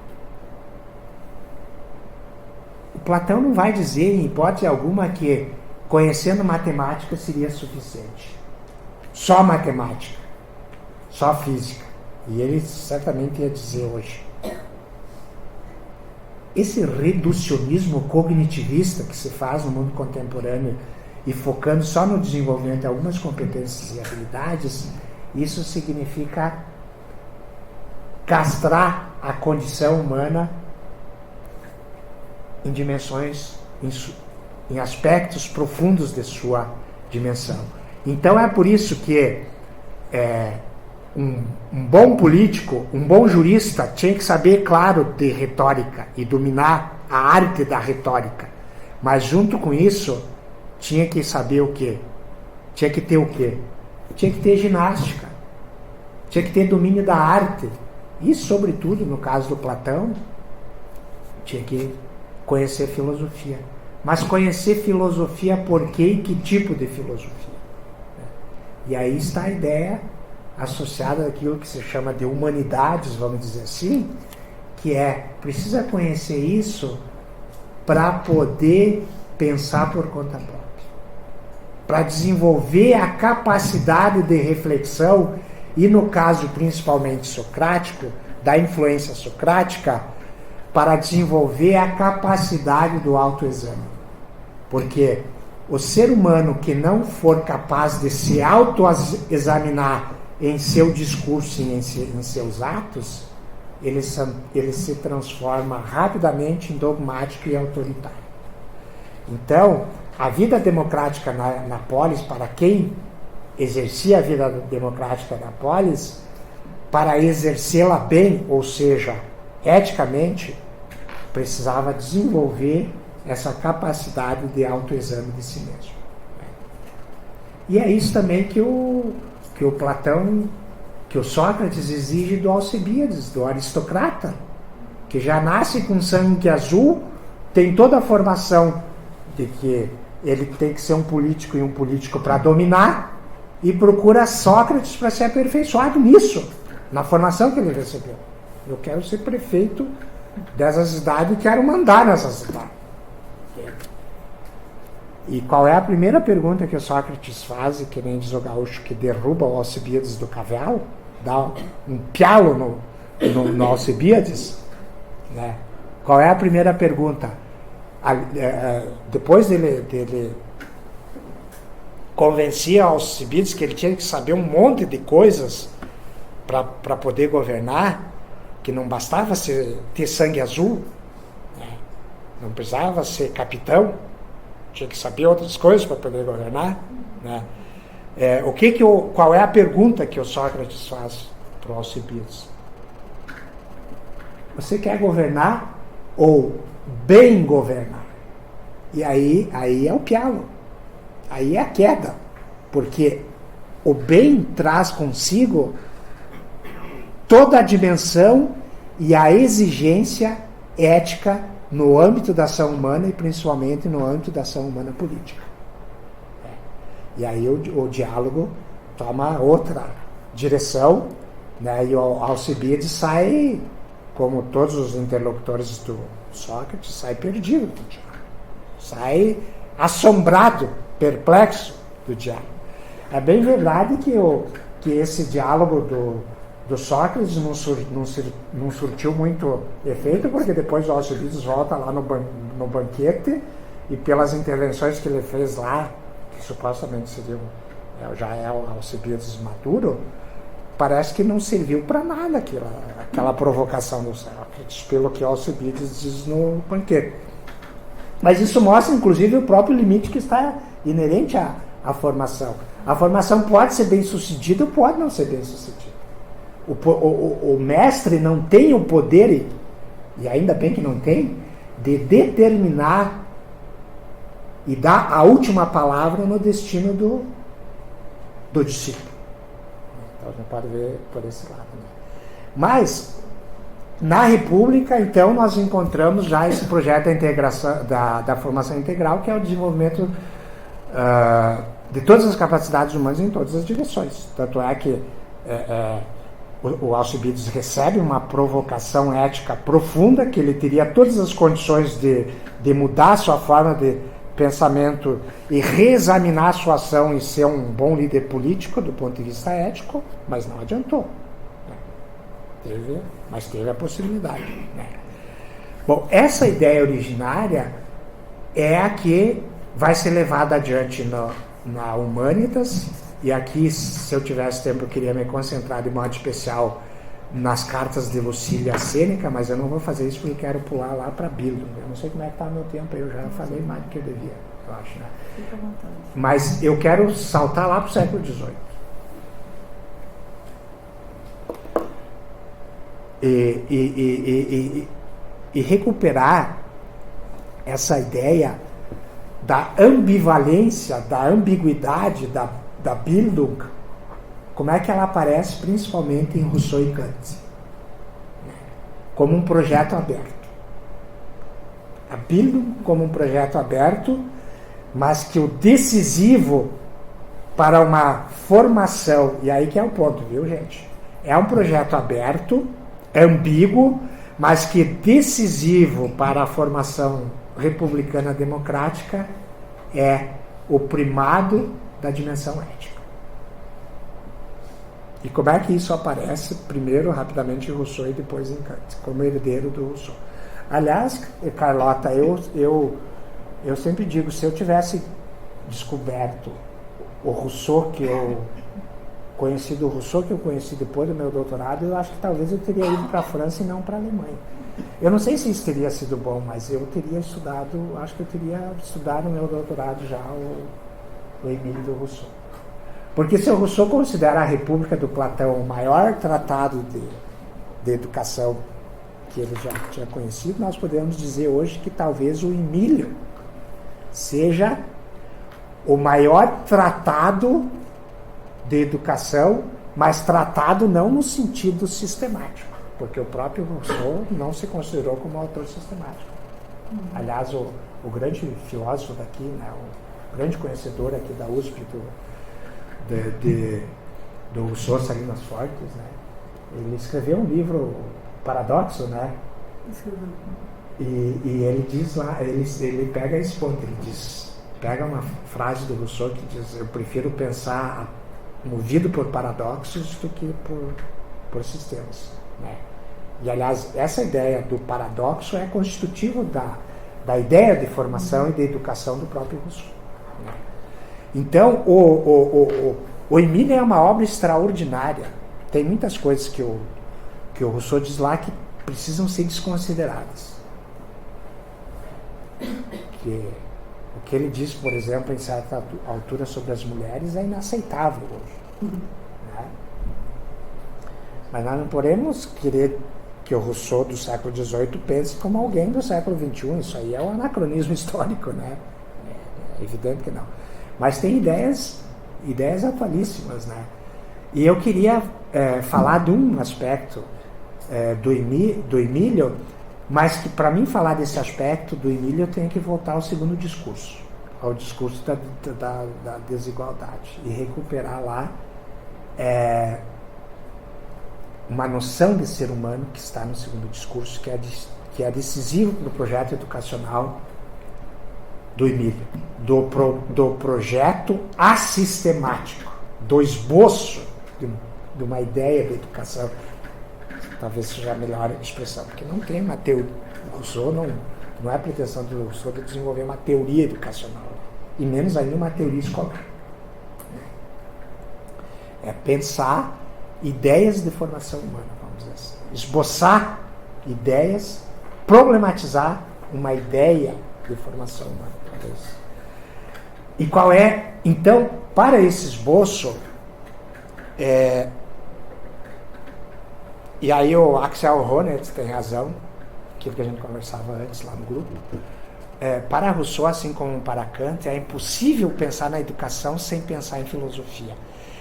O Platão não vai dizer, em hipótese alguma, que conhecendo matemática seria suficiente. Só matemática. Só física. E ele certamente ia dizer hoje. Esse reducionismo cognitivista que se faz no mundo contemporâneo e focando só no desenvolvimento de algumas competências e habilidades, isso significa castrar a condição humana em dimensões, em aspectos profundos de sua dimensão. Então é por isso que um bom político, um bom jurista tinha que saber, claro, de retórica e dominar a arte da retórica. Mas junto com isso, tinha que saber o quê? Tinha que ter o quê? Tinha que ter ginástica. Tinha que ter domínio da arte. E, sobretudo, no caso do Platão, tinha que conhecer filosofia. Mas conhecer filosofia por quê e que tipo de filosofia? E aí está a ideia associada àquilo que se chama de humanidades, vamos dizer assim, que precisa conhecer isso para poder pensar por conta própria. Para desenvolver a capacidade de reflexão e, no caso principalmente socrático, da influência socrática, para desenvolver a capacidade do autoexame. Porque o ser humano que não for capaz de se autoexaminar em seu discurso e em seus atos, ele se transforma rapidamente em dogmático e autoritário. Então, a vida democrática na polis, para quem exercia a vida democrática na polis, para exercê-la bem, ou seja, eticamente, precisava desenvolver essa capacidade de autoexame de si mesmo. E é isso também que o Platão, que o Sócrates exige do Alcibíades, do aristocrata, que já nasce com sangue azul, tem toda a formação de que ele tem que ser um político e um político para dominar, e procura Sócrates para ser aperfeiçoado nisso, na formação que ele recebeu. Eu quero ser prefeito dessas cidades e quero mandar nessas cidades. E qual é a primeira pergunta que o Sócrates faz, que nem diz o gaúcho, que derruba o Alcibíades do cavalo, dá um pialo no Alcibíades, né? Qual é a primeira pergunta? Depois dele convencia Alcibíades que ele tinha que saber um monte de coisas para poder governar, que não bastava ter sangue azul, né? Não precisava ser capitão, tinha que saber outras coisas para poder governar, né? Qual é a pergunta que o Sócrates faz para o Alcibíades? Você quer governar ou bem governar? E aí é o pialo, aí é a queda, porque o bem traz consigo toda a dimensão e a exigência ética no âmbito da ação humana e principalmente no âmbito da ação humana política. E aí o diálogo toma outra direção, né? E o Alcibiades sai, como todos os interlocutores do Sócrates, sai perdido do diálogo, sai assombrado, perplexo do diálogo. É bem verdade que esse diálogo do Sócrates não surtiu muito efeito, porque depois o Alcibiades volta lá no banquete e pelas intervenções que ele fez lá, que supostamente seriam, já é o Alcibiades maduro, parece que não serviu para nada aquela provocação do Sócrates, pelo que o Alcibiades diz no banquete. Mas isso mostra, inclusive, o próprio limite que está inerente à formação. A formação pode ser bem sucedida ou pode não ser bem sucedida. O mestre não tem o poder, e ainda bem que não tem, de determinar e dar a última palavra no destino do discípulo. Então a gente pode ver por esse lado. Né? Mas, na República, então, nós encontramos já esse projeto da integração, da formação integral, que é o desenvolvimento de todas as capacidades humanas em todas as direções. Tanto é que o Alcibiades recebe uma provocação ética profunda, que ele teria todas as condições de mudar sua forma de pensamento e reexaminar sua ação e ser um bom líder político do ponto de vista ético, mas não adiantou. Mas teve a possibilidade. Né? Bom, essa ideia originária é a que vai ser levada adiante na Humanitas, e aqui, se eu tivesse tempo, eu queria me concentrar de modo especial nas cartas de Lucília a Sêneca, mas eu não vou fazer isso porque quero pular lá para Bildung. Eu não sei como é que está o meu tempo, eu já falei mais do que eu devia, eu acho. Né? Fica à vontade. Mas eu quero saltar lá para o século XVIII. E recuperar essa ideia da ambivalência, da ambiguidade da Bildung, como é que ela aparece principalmente em Rousseau e Kant, como um projeto aberto. A Bildung como um projeto aberto, mas que o decisivo para uma formação, e aí que é o ponto, viu, gente? É um projeto aberto, ambíguo, mas que decisivo para a formação republicana democrática é o primado da dimensão ética. E como é que isso aparece? Primeiro, rapidamente, em Rousseau e depois em Kant, como herdeiro do Rousseau. Aliás, Carlota, eu sempre digo, se eu tivesse descoberto o Rousseau que eu conheci depois do meu doutorado, eu acho que talvez eu teria ido para a França e não para a Alemanha. Eu não sei se isso teria sido bom, mas eu teria estudado, acho que eu teria estudado no meu doutorado já o Emílio do Rousseau. Porque se o Rousseau considera a República do Platão o maior tratado de educação que ele já tinha conhecido, nós podemos dizer hoje que talvez o Emílio seja o maior tratado de educação, mas tratado não no sentido sistemático, porque o próprio Rousseau não se considerou como autor sistemático. Aliás, o grande filósofo daqui, né, o grande conhecedor aqui da USP do Rousseau, Salinas Fortes, né, ele escreveu um livro, Paradoxo, né? E ele diz lá, ele pega esse ponto, ele diz, pega uma frase do Rousseau que diz: eu prefiro pensar movido por paradoxos do que por sistemas, né? E aliás, essa ideia do paradoxo é constitutiva da ideia de formação e de educação do próprio Rousseau, né? Então o Emílio é uma obra extraordinária. Tem muitas coisas que o Rousseau diz lá que precisam ser desconsideradas. O que ele diz, por exemplo, em certa altura sobre as mulheres é inaceitável hoje, né? Mas nós não podemos querer que o Rousseau do século XVIII pense como alguém do século XXI. Isso aí é um anacronismo histórico, né? É evidente que não. Mas tem ideias atualíssimas, né? E eu queria falar de um aspecto do Emílio, mas que para mim falar desse aspecto do Emílio eu tenho que voltar ao segundo discurso, ao discurso da desigualdade, e recuperar lá uma noção de ser humano que está no segundo discurso, que é decisivo no projeto educacional do Emílio, do projeto assistemático, do esboço de uma ideia de educação. Talvez seja a melhor expressão, porque não tem uma teoria. O Rousseau não é a pretensão do Rousseau de desenvolver uma teoria educacional, e menos ainda uma teoria escolar. É pensar ideias de formação humana, vamos dizer assim. Esboçar ideias, problematizar uma ideia de formação humana. E qual é, então, para esse esboço, e aí o Axel Honneth tem razão, aquilo que a gente conversava antes lá no grupo, para Rousseau, assim como para Kant, é impossível pensar na educação sem pensar em filosofia.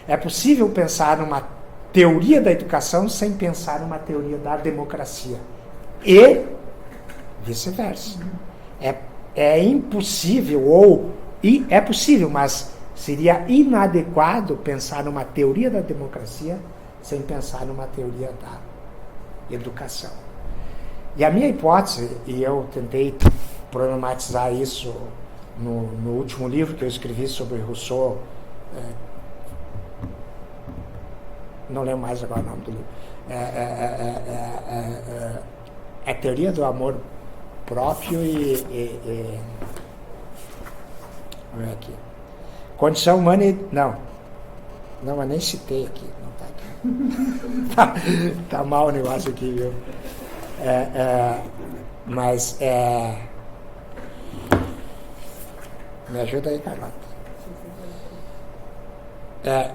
É possível pensar numa teoria da educação sem pensar numa teoria da democracia. E vice-versa. É impossível, é possível, mas seria inadequado pensar numa teoria da democracia sem pensar numa teoria da educação. E a minha hipótese, e eu tentei problematizar isso no último livro que eu escrevi sobre Rousseau, não lembro mais agora o nome do livro, é a teoria do amor próprio vamos ver aqui. Condição humana e... Não, mas nem citei aqui. Não tá aqui. tá mal o negócio aqui, viu? Mas me ajuda aí, Carlota.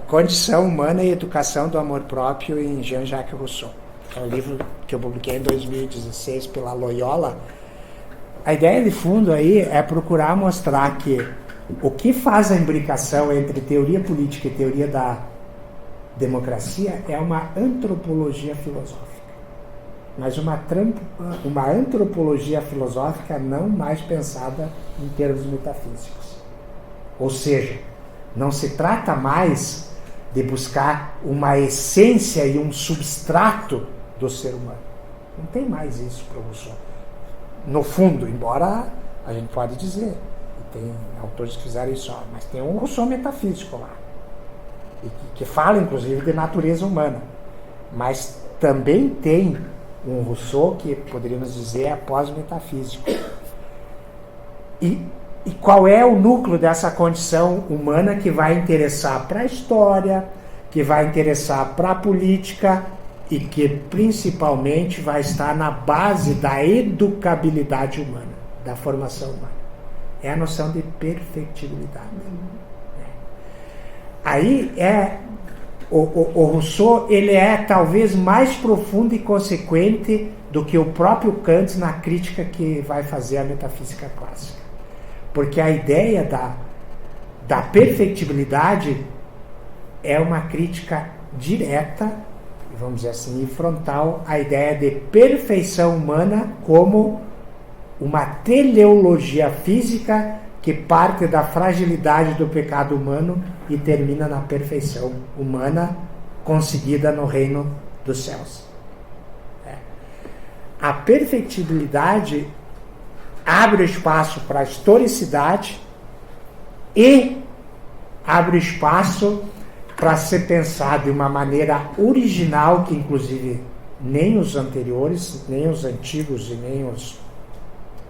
Condição Humana e Educação do Amor Próprio em Jean-Jacques Rousseau. É um livro que eu publiquei em 2016 pela Loyola. A ideia de fundo aí é procurar mostrar que o que faz a imbricação entre teoria política e teoria da democracia é uma antropologia filosófica. Mas uma antropologia filosófica não mais pensada em termos metafísicos. Ou seja, não se trata mais de buscar uma essência e um substrato do ser humano. Não tem mais isso para o Rousseau. No fundo, embora a gente pode dizer, e tem autores que fizeram isso, mas tem um Rousseau metafísico lá, e que fala inclusive de natureza humana. Mas também tem um Rousseau que poderíamos dizer é pós-metafísico. E qual é o núcleo dessa condição humana que vai interessar para a história, que vai interessar para a política e que principalmente vai estar na base da educabilidade humana, da formação humana? É a noção de perfectibilidade. Aí o Rousseau, ele é talvez mais profundo e consequente do que o próprio Kant na crítica que vai fazer à metafísica clássica. Porque a ideia da perfectibilidade é uma crítica direta, vamos dizer assim, e frontal, à ideia de perfeição humana como uma teleologia física que parte da fragilidade do pecado humano e termina na perfeição humana conseguida no reino dos céus. A perfectibilidade abre espaço para a historicidade e abre espaço para ser pensado de uma maneira original que inclusive nem os anteriores, nem os antigos e nem os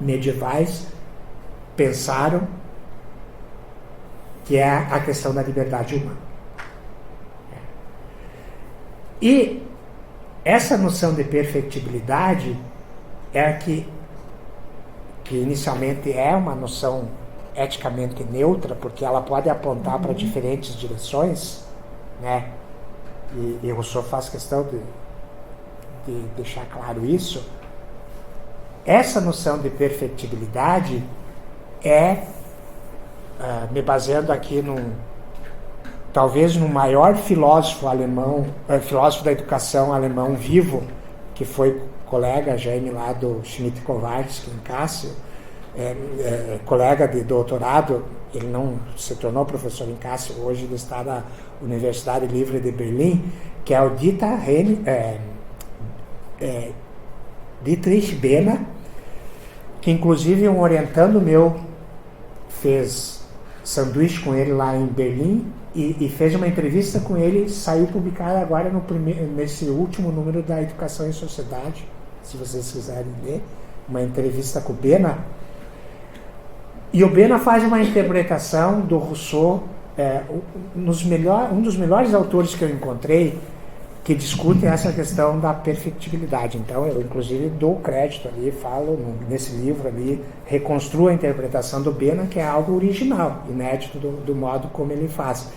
medievais pensaram, que é a questão da liberdade humana. E essa noção de perfectibilidade é a que inicialmente é uma noção eticamente neutra, porque ela pode apontar para diferentes direções, né? E Rousseau faz questão de deixar claro isso. Essa noção de perfectibilidade me baseando aqui talvez no maior filósofo alemão, filósofo da educação alemão vivo, que foi colega Jaime lá do Schmidt-Kowalski em Kassel, colega de doutorado. Ele não se tornou professor em Kassel, hoje ele está na Universidade Livre de Berlim, que é o Dieter Dietrich Bena, que inclusive um orientando meu fez sanduíche com ele lá em Berlim e fez uma entrevista com ele, saiu publicada agora nesse último número da Educação em Sociedade, se vocês quiserem ler, uma entrevista com o Bena. E o Bena faz uma interpretação do Rousseau, um dos melhores autores que eu encontrei, que discutem essa questão da perfectibilidade. Então, eu inclusive dou crédito ali, falo nesse livro ali, reconstruo a interpretação do Bena, que é algo original, inédito do modo como ele faz.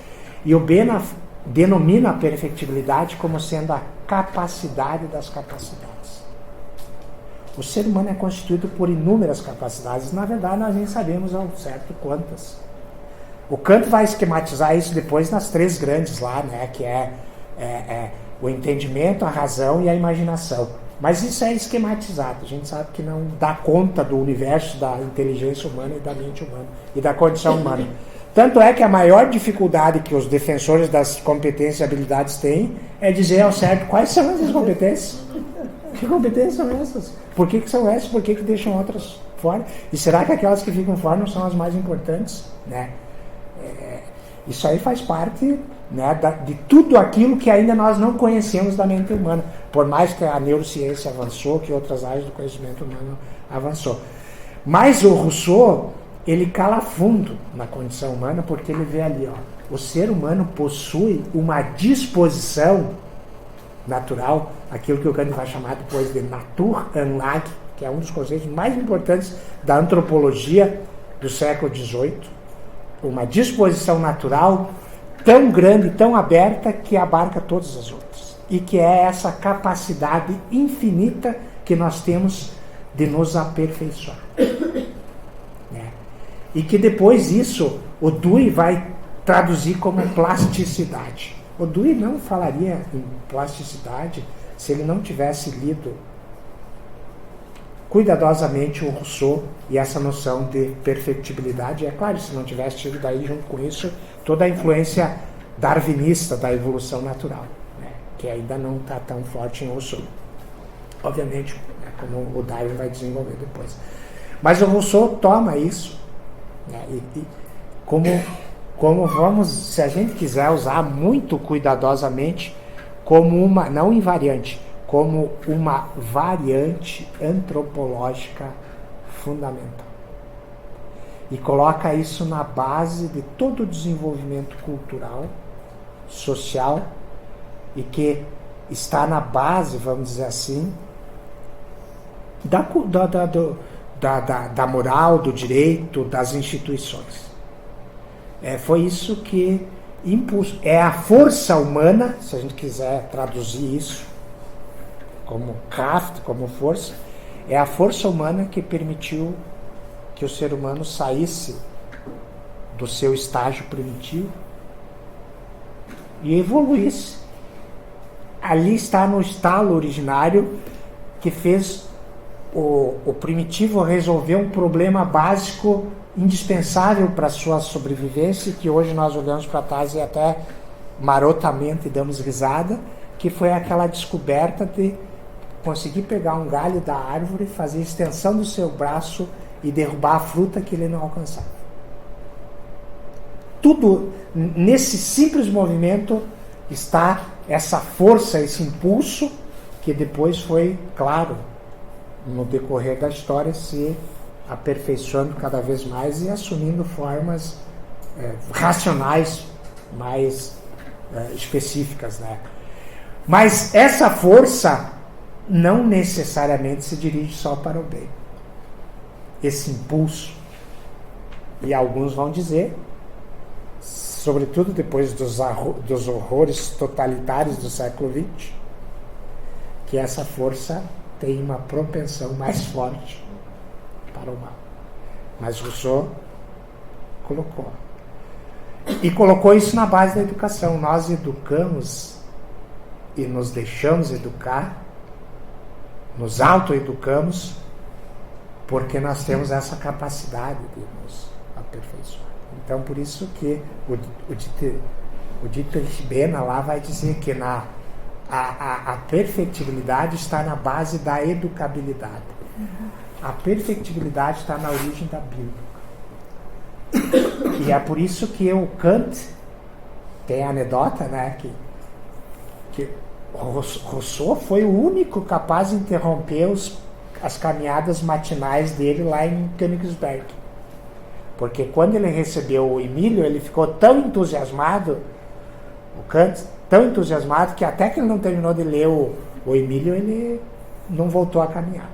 E o Bena denomina a perfectibilidade como sendo a capacidade das capacidades. O ser humano é constituído por inúmeras capacidades. Na verdade, nós nem sabemos ao certo quantas. O Kant vai esquematizar isso depois nas 3 grandes lá, né, que é o entendimento, a razão e a imaginação. Mas isso é esquematizado. A gente sabe que não dá conta do universo da inteligência humana e da mente humana e da condição humana. Tanto é que a maior dificuldade que os defensores das competências e habilidades têm é dizer ao certo quais são essas competências. Que competências são essas? Por que são essas? Por que deixam outras fora? E será que aquelas que ficam fora não são as mais importantes? Né? Isso aí faz parte, né, de tudo aquilo que ainda nós não conhecemos da mente humana, por mais que a neurociência avançou, que outras áreas do conhecimento humano avançou. Mas o Rousseau, ele cala fundo na condição humana, porque ele vê ali, o ser humano possui uma disposição natural, aquilo que o Kant vai chamar depois de Naturanlage, que é um dos conceitos mais importantes da antropologia do século XVIII, uma disposição natural tão grande, tão aberta, que abarca todas as outras. E que é essa capacidade infinita que nós temos de nos aperfeiçoar. Né? E que depois isso, o Dewey vai traduzir como plasticidade. O Dewey não falaria em plasticidade se ele não tivesse lido cuidadosamente o Rousseau e essa noção de perfectibilidade. É claro, se não tivesse tido daí junto com isso toda a influência darwinista da evolução natural, né, que ainda não está tão forte em Rousseau. Obviamente, né, como o Darwin vai desenvolver depois. Mas o Rousseau toma isso, né, e como vamos, se a gente quiser usar muito cuidadosamente, como uma, não invariante, como uma variante antropológica fundamental. E coloca isso na base de todo o desenvolvimento cultural, social, e que está na base, vamos dizer assim, da moral, do direito, das instituições. Foi isso que impulsou. É a força humana, se a gente quiser traduzir isso como Kraft, como força, é a força humana que permitiu que o ser humano saísse do seu estágio primitivo e evoluísse. Ali está no estalo originário que fez o primitivo resolver um problema básico indispensável para a sua sobrevivência, que hoje nós olhamos para trás e até marotamente damos risada, que foi aquela descoberta de conseguir pegar um galho da árvore, fazer extensão do seu braço e derrubar a fruta que ele não alcançava. Tudo nesse simples movimento está essa força, esse impulso, que depois foi, claro, no decorrer da história, se aperfeiçoando cada vez mais e assumindo formas racionais mais específicas, né? Mas essa força não necessariamente se dirige só para o bem. Esse impulso, e alguns vão dizer, sobretudo depois dos horrores totalitários do século XX, que essa força tem uma propensão mais forte para o mal. Mas Rousseau colocou. E colocou isso na base da educação. Nós educamos e nos deixamos educar, nos autoeducamos, porque nós temos essa capacidade de nos aperfeiçoar. Então, por isso que o Dietrich Bena lá vai dizer que A perfectibilidade está na base da educabilidade. A perfectibilidade está na origem da Bíblia. E é por isso que o Kant tem a anedota, né, que Rousseau foi o único capaz de interromper as caminhadas matinais dele lá em Königsberg. Porque quando ele recebeu o Emílio, ele ficou tão entusiasmado, o Kant, tão entusiasmado, que até que ele não terminou de ler o Emílio, ele não voltou a caminhar.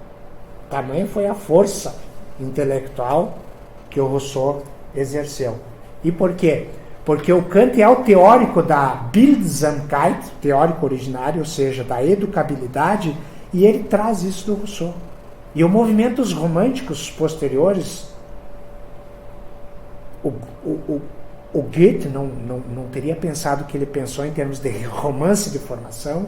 Tamanha foi a força intelectual que o Rousseau exerceu. E por quê? Porque o Kant é o teórico da Bildsamkeit, teórico originário, ou seja, da educabilidade, e ele traz isso do Rousseau. E os movimentos românticos posteriores, o Goethe não teria pensado que ele pensou em termos de romance de formação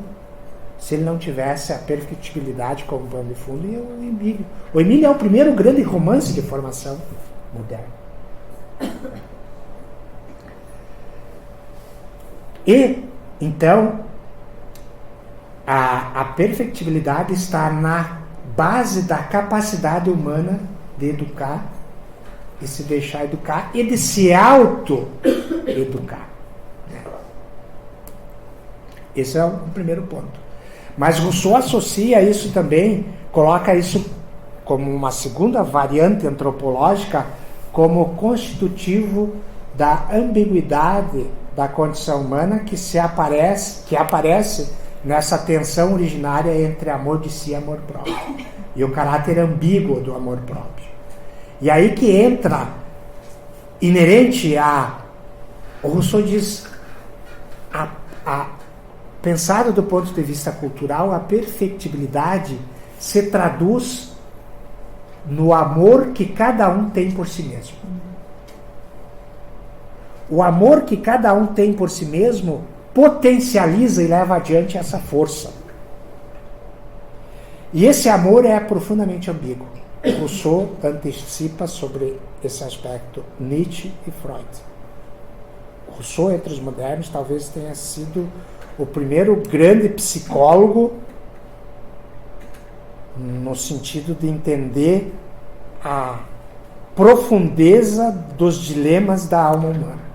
se ele não tivesse a perfectibilidade como pano de fundo e o Emílio. O Emílio é o primeiro grande romance de formação moderno. E, então, a perfectibilidade está na base da capacidade humana de educar e se deixar educar e de se auto-educar. Esse é o primeiro ponto. Mas Rousseau associa isso também, coloca isso como uma segunda variante antropológica, como constitutivo da ambiguidade da condição humana que aparece nessa tensão originária entre amor de si e amor próprio, e o caráter ambíguo do amor próprio. E aí que entra, inerente a... O Rousseau diz, pensado do ponto de vista cultural, a perfectibilidade se traduz no amor que cada um tem por si mesmo. O amor que cada um tem por si mesmo potencializa e leva adiante essa força. E esse amor é profundamente ambíguo. Rousseau antecipa sobre esse aspecto Nietzsche e Freud. Rousseau, entre os modernos, talvez tenha sido o primeiro grande psicólogo no sentido de entender a profundeza dos dilemas da alma humana.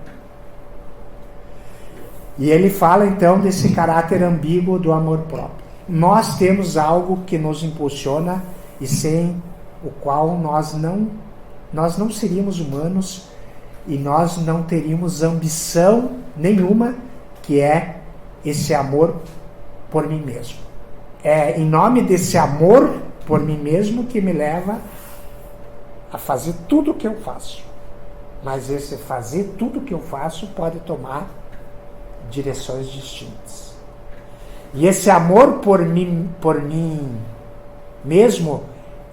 E ele fala então desse caráter ambíguo do amor próprio. Nós temos algo que nos impulsiona e sem o qual nós não seríamos humanos e nós não teríamos ambição nenhuma, que é esse amor por mim mesmo. É em nome desse amor por mim mesmo que me leva a fazer tudo o que eu faço. Mas esse fazer tudo o que eu faço pode tomar direções distintas. E esse amor por mim mesmo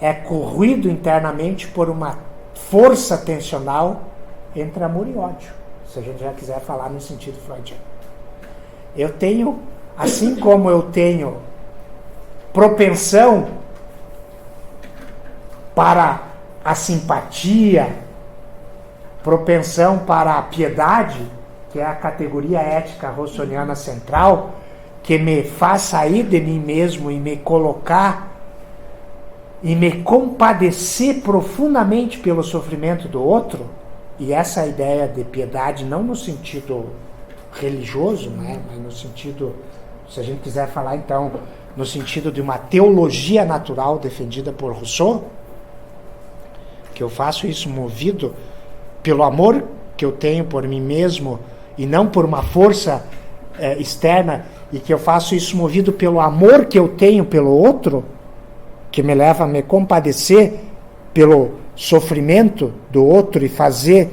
é corroído internamente por uma força tensional entre amor e ódio, se a gente já quiser falar no sentido freudiano. Eu tenho, assim como eu tenho propensão para a simpatia, propensão para a piedade, que é a categoria ética rousseauiana central, que me faz sair de mim mesmo e me colocar e me compadecer profundamente pelo sofrimento do outro. E essa ideia de piedade não no sentido religioso, né, mas no sentido, se a gente quiser falar então, no sentido de uma teologia natural defendida por Rousseau, que eu faço isso movido pelo amor que eu tenho por mim mesmo e não por uma força externa, e que eu faço isso movido pelo amor que eu tenho pelo outro, que me leva a me compadecer pelo sofrimento do outro e fazer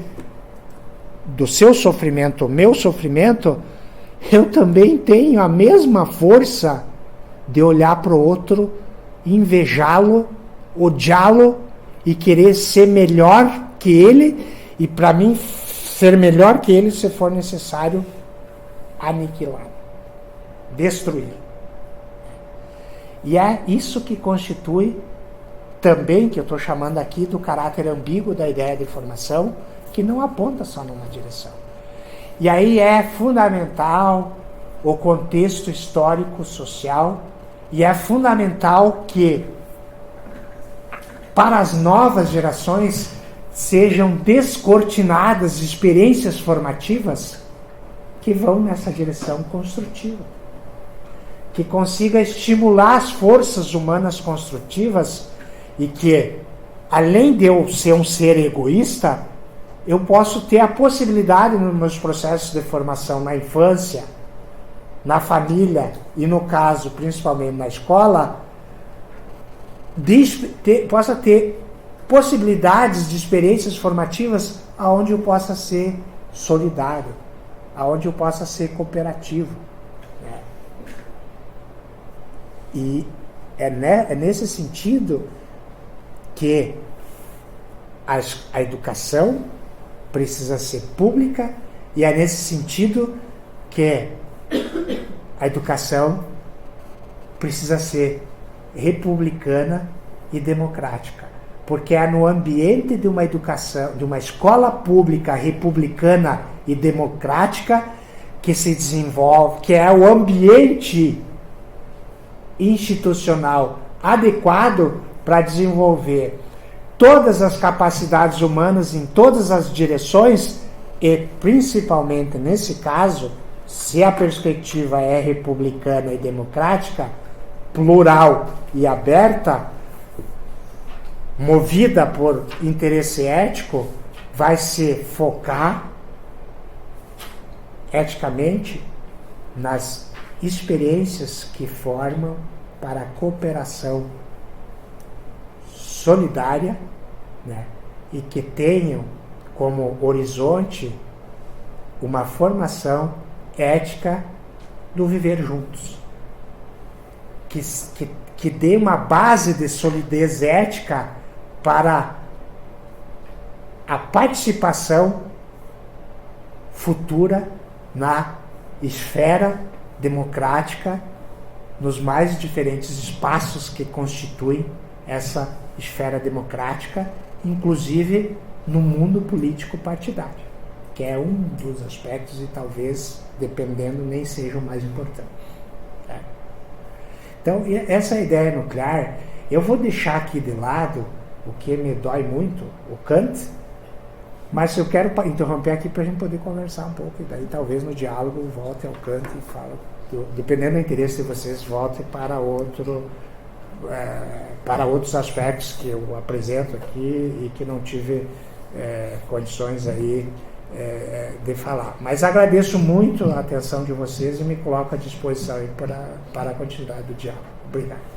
do seu sofrimento o meu sofrimento, eu também tenho a mesma força de olhar para o outro, invejá-lo, odiá-lo e querer ser melhor que ele, e para mim ser melhor que ele, se for necessário, aniquilar, destruir. E é isso que constitui também, que eu estou chamando aqui do caráter ambíguo da ideia de formação, que não aponta só numa direção. E aí é fundamental o contexto histórico, social, e é fundamental que, para as novas gerações, sejam descortinadas experiências formativas que vão nessa direção construtiva, que consiga estimular as forças humanas construtivas e que, além de eu ser um ser egoísta, eu posso ter a possibilidade nos meus processos de formação na infância, na família e, no caso, principalmente na escola, possa ter possibilidades de experiências formativas aonde eu possa ser solidário, aonde eu possa ser cooperativo. Né? E é nesse sentido que a educação precisa ser pública, e é nesse sentido que a educação precisa ser republicana e democrática, porque é no ambiente de uma educação, de uma escola pública republicana e democrática que se desenvolve, que é o ambiente institucional adequado para desenvolver todas as capacidades humanas em todas as direções e, principalmente nesse caso, se a perspectiva é republicana e democrática, plural e aberta, movida por interesse ético, vai se focar eticamente nas experiências que formam para a cooperação solidária, né, e que tenham como horizonte uma formação ética do viver juntos, que dê uma base de solidez ética para a participação futura na esfera democrática, nos mais diferentes espaços que constituem essa esfera democrática, inclusive no mundo político partidário, que é um dos aspectos e talvez, dependendo, nem seja o mais importante. Tá? Então, essa ideia nuclear, eu vou deixar aqui de lado o que me dói muito, o Kant, mas eu quero interromper aqui para a gente poder conversar um pouco, e daí talvez no diálogo volte ao Kant e fala, dependendo do interesse de vocês, volte para outros aspectos que eu apresento aqui e que não tive condições aí de falar. Mas agradeço muito a atenção de vocês e me coloco à disposição aí para a continuidade do diálogo. Obrigado.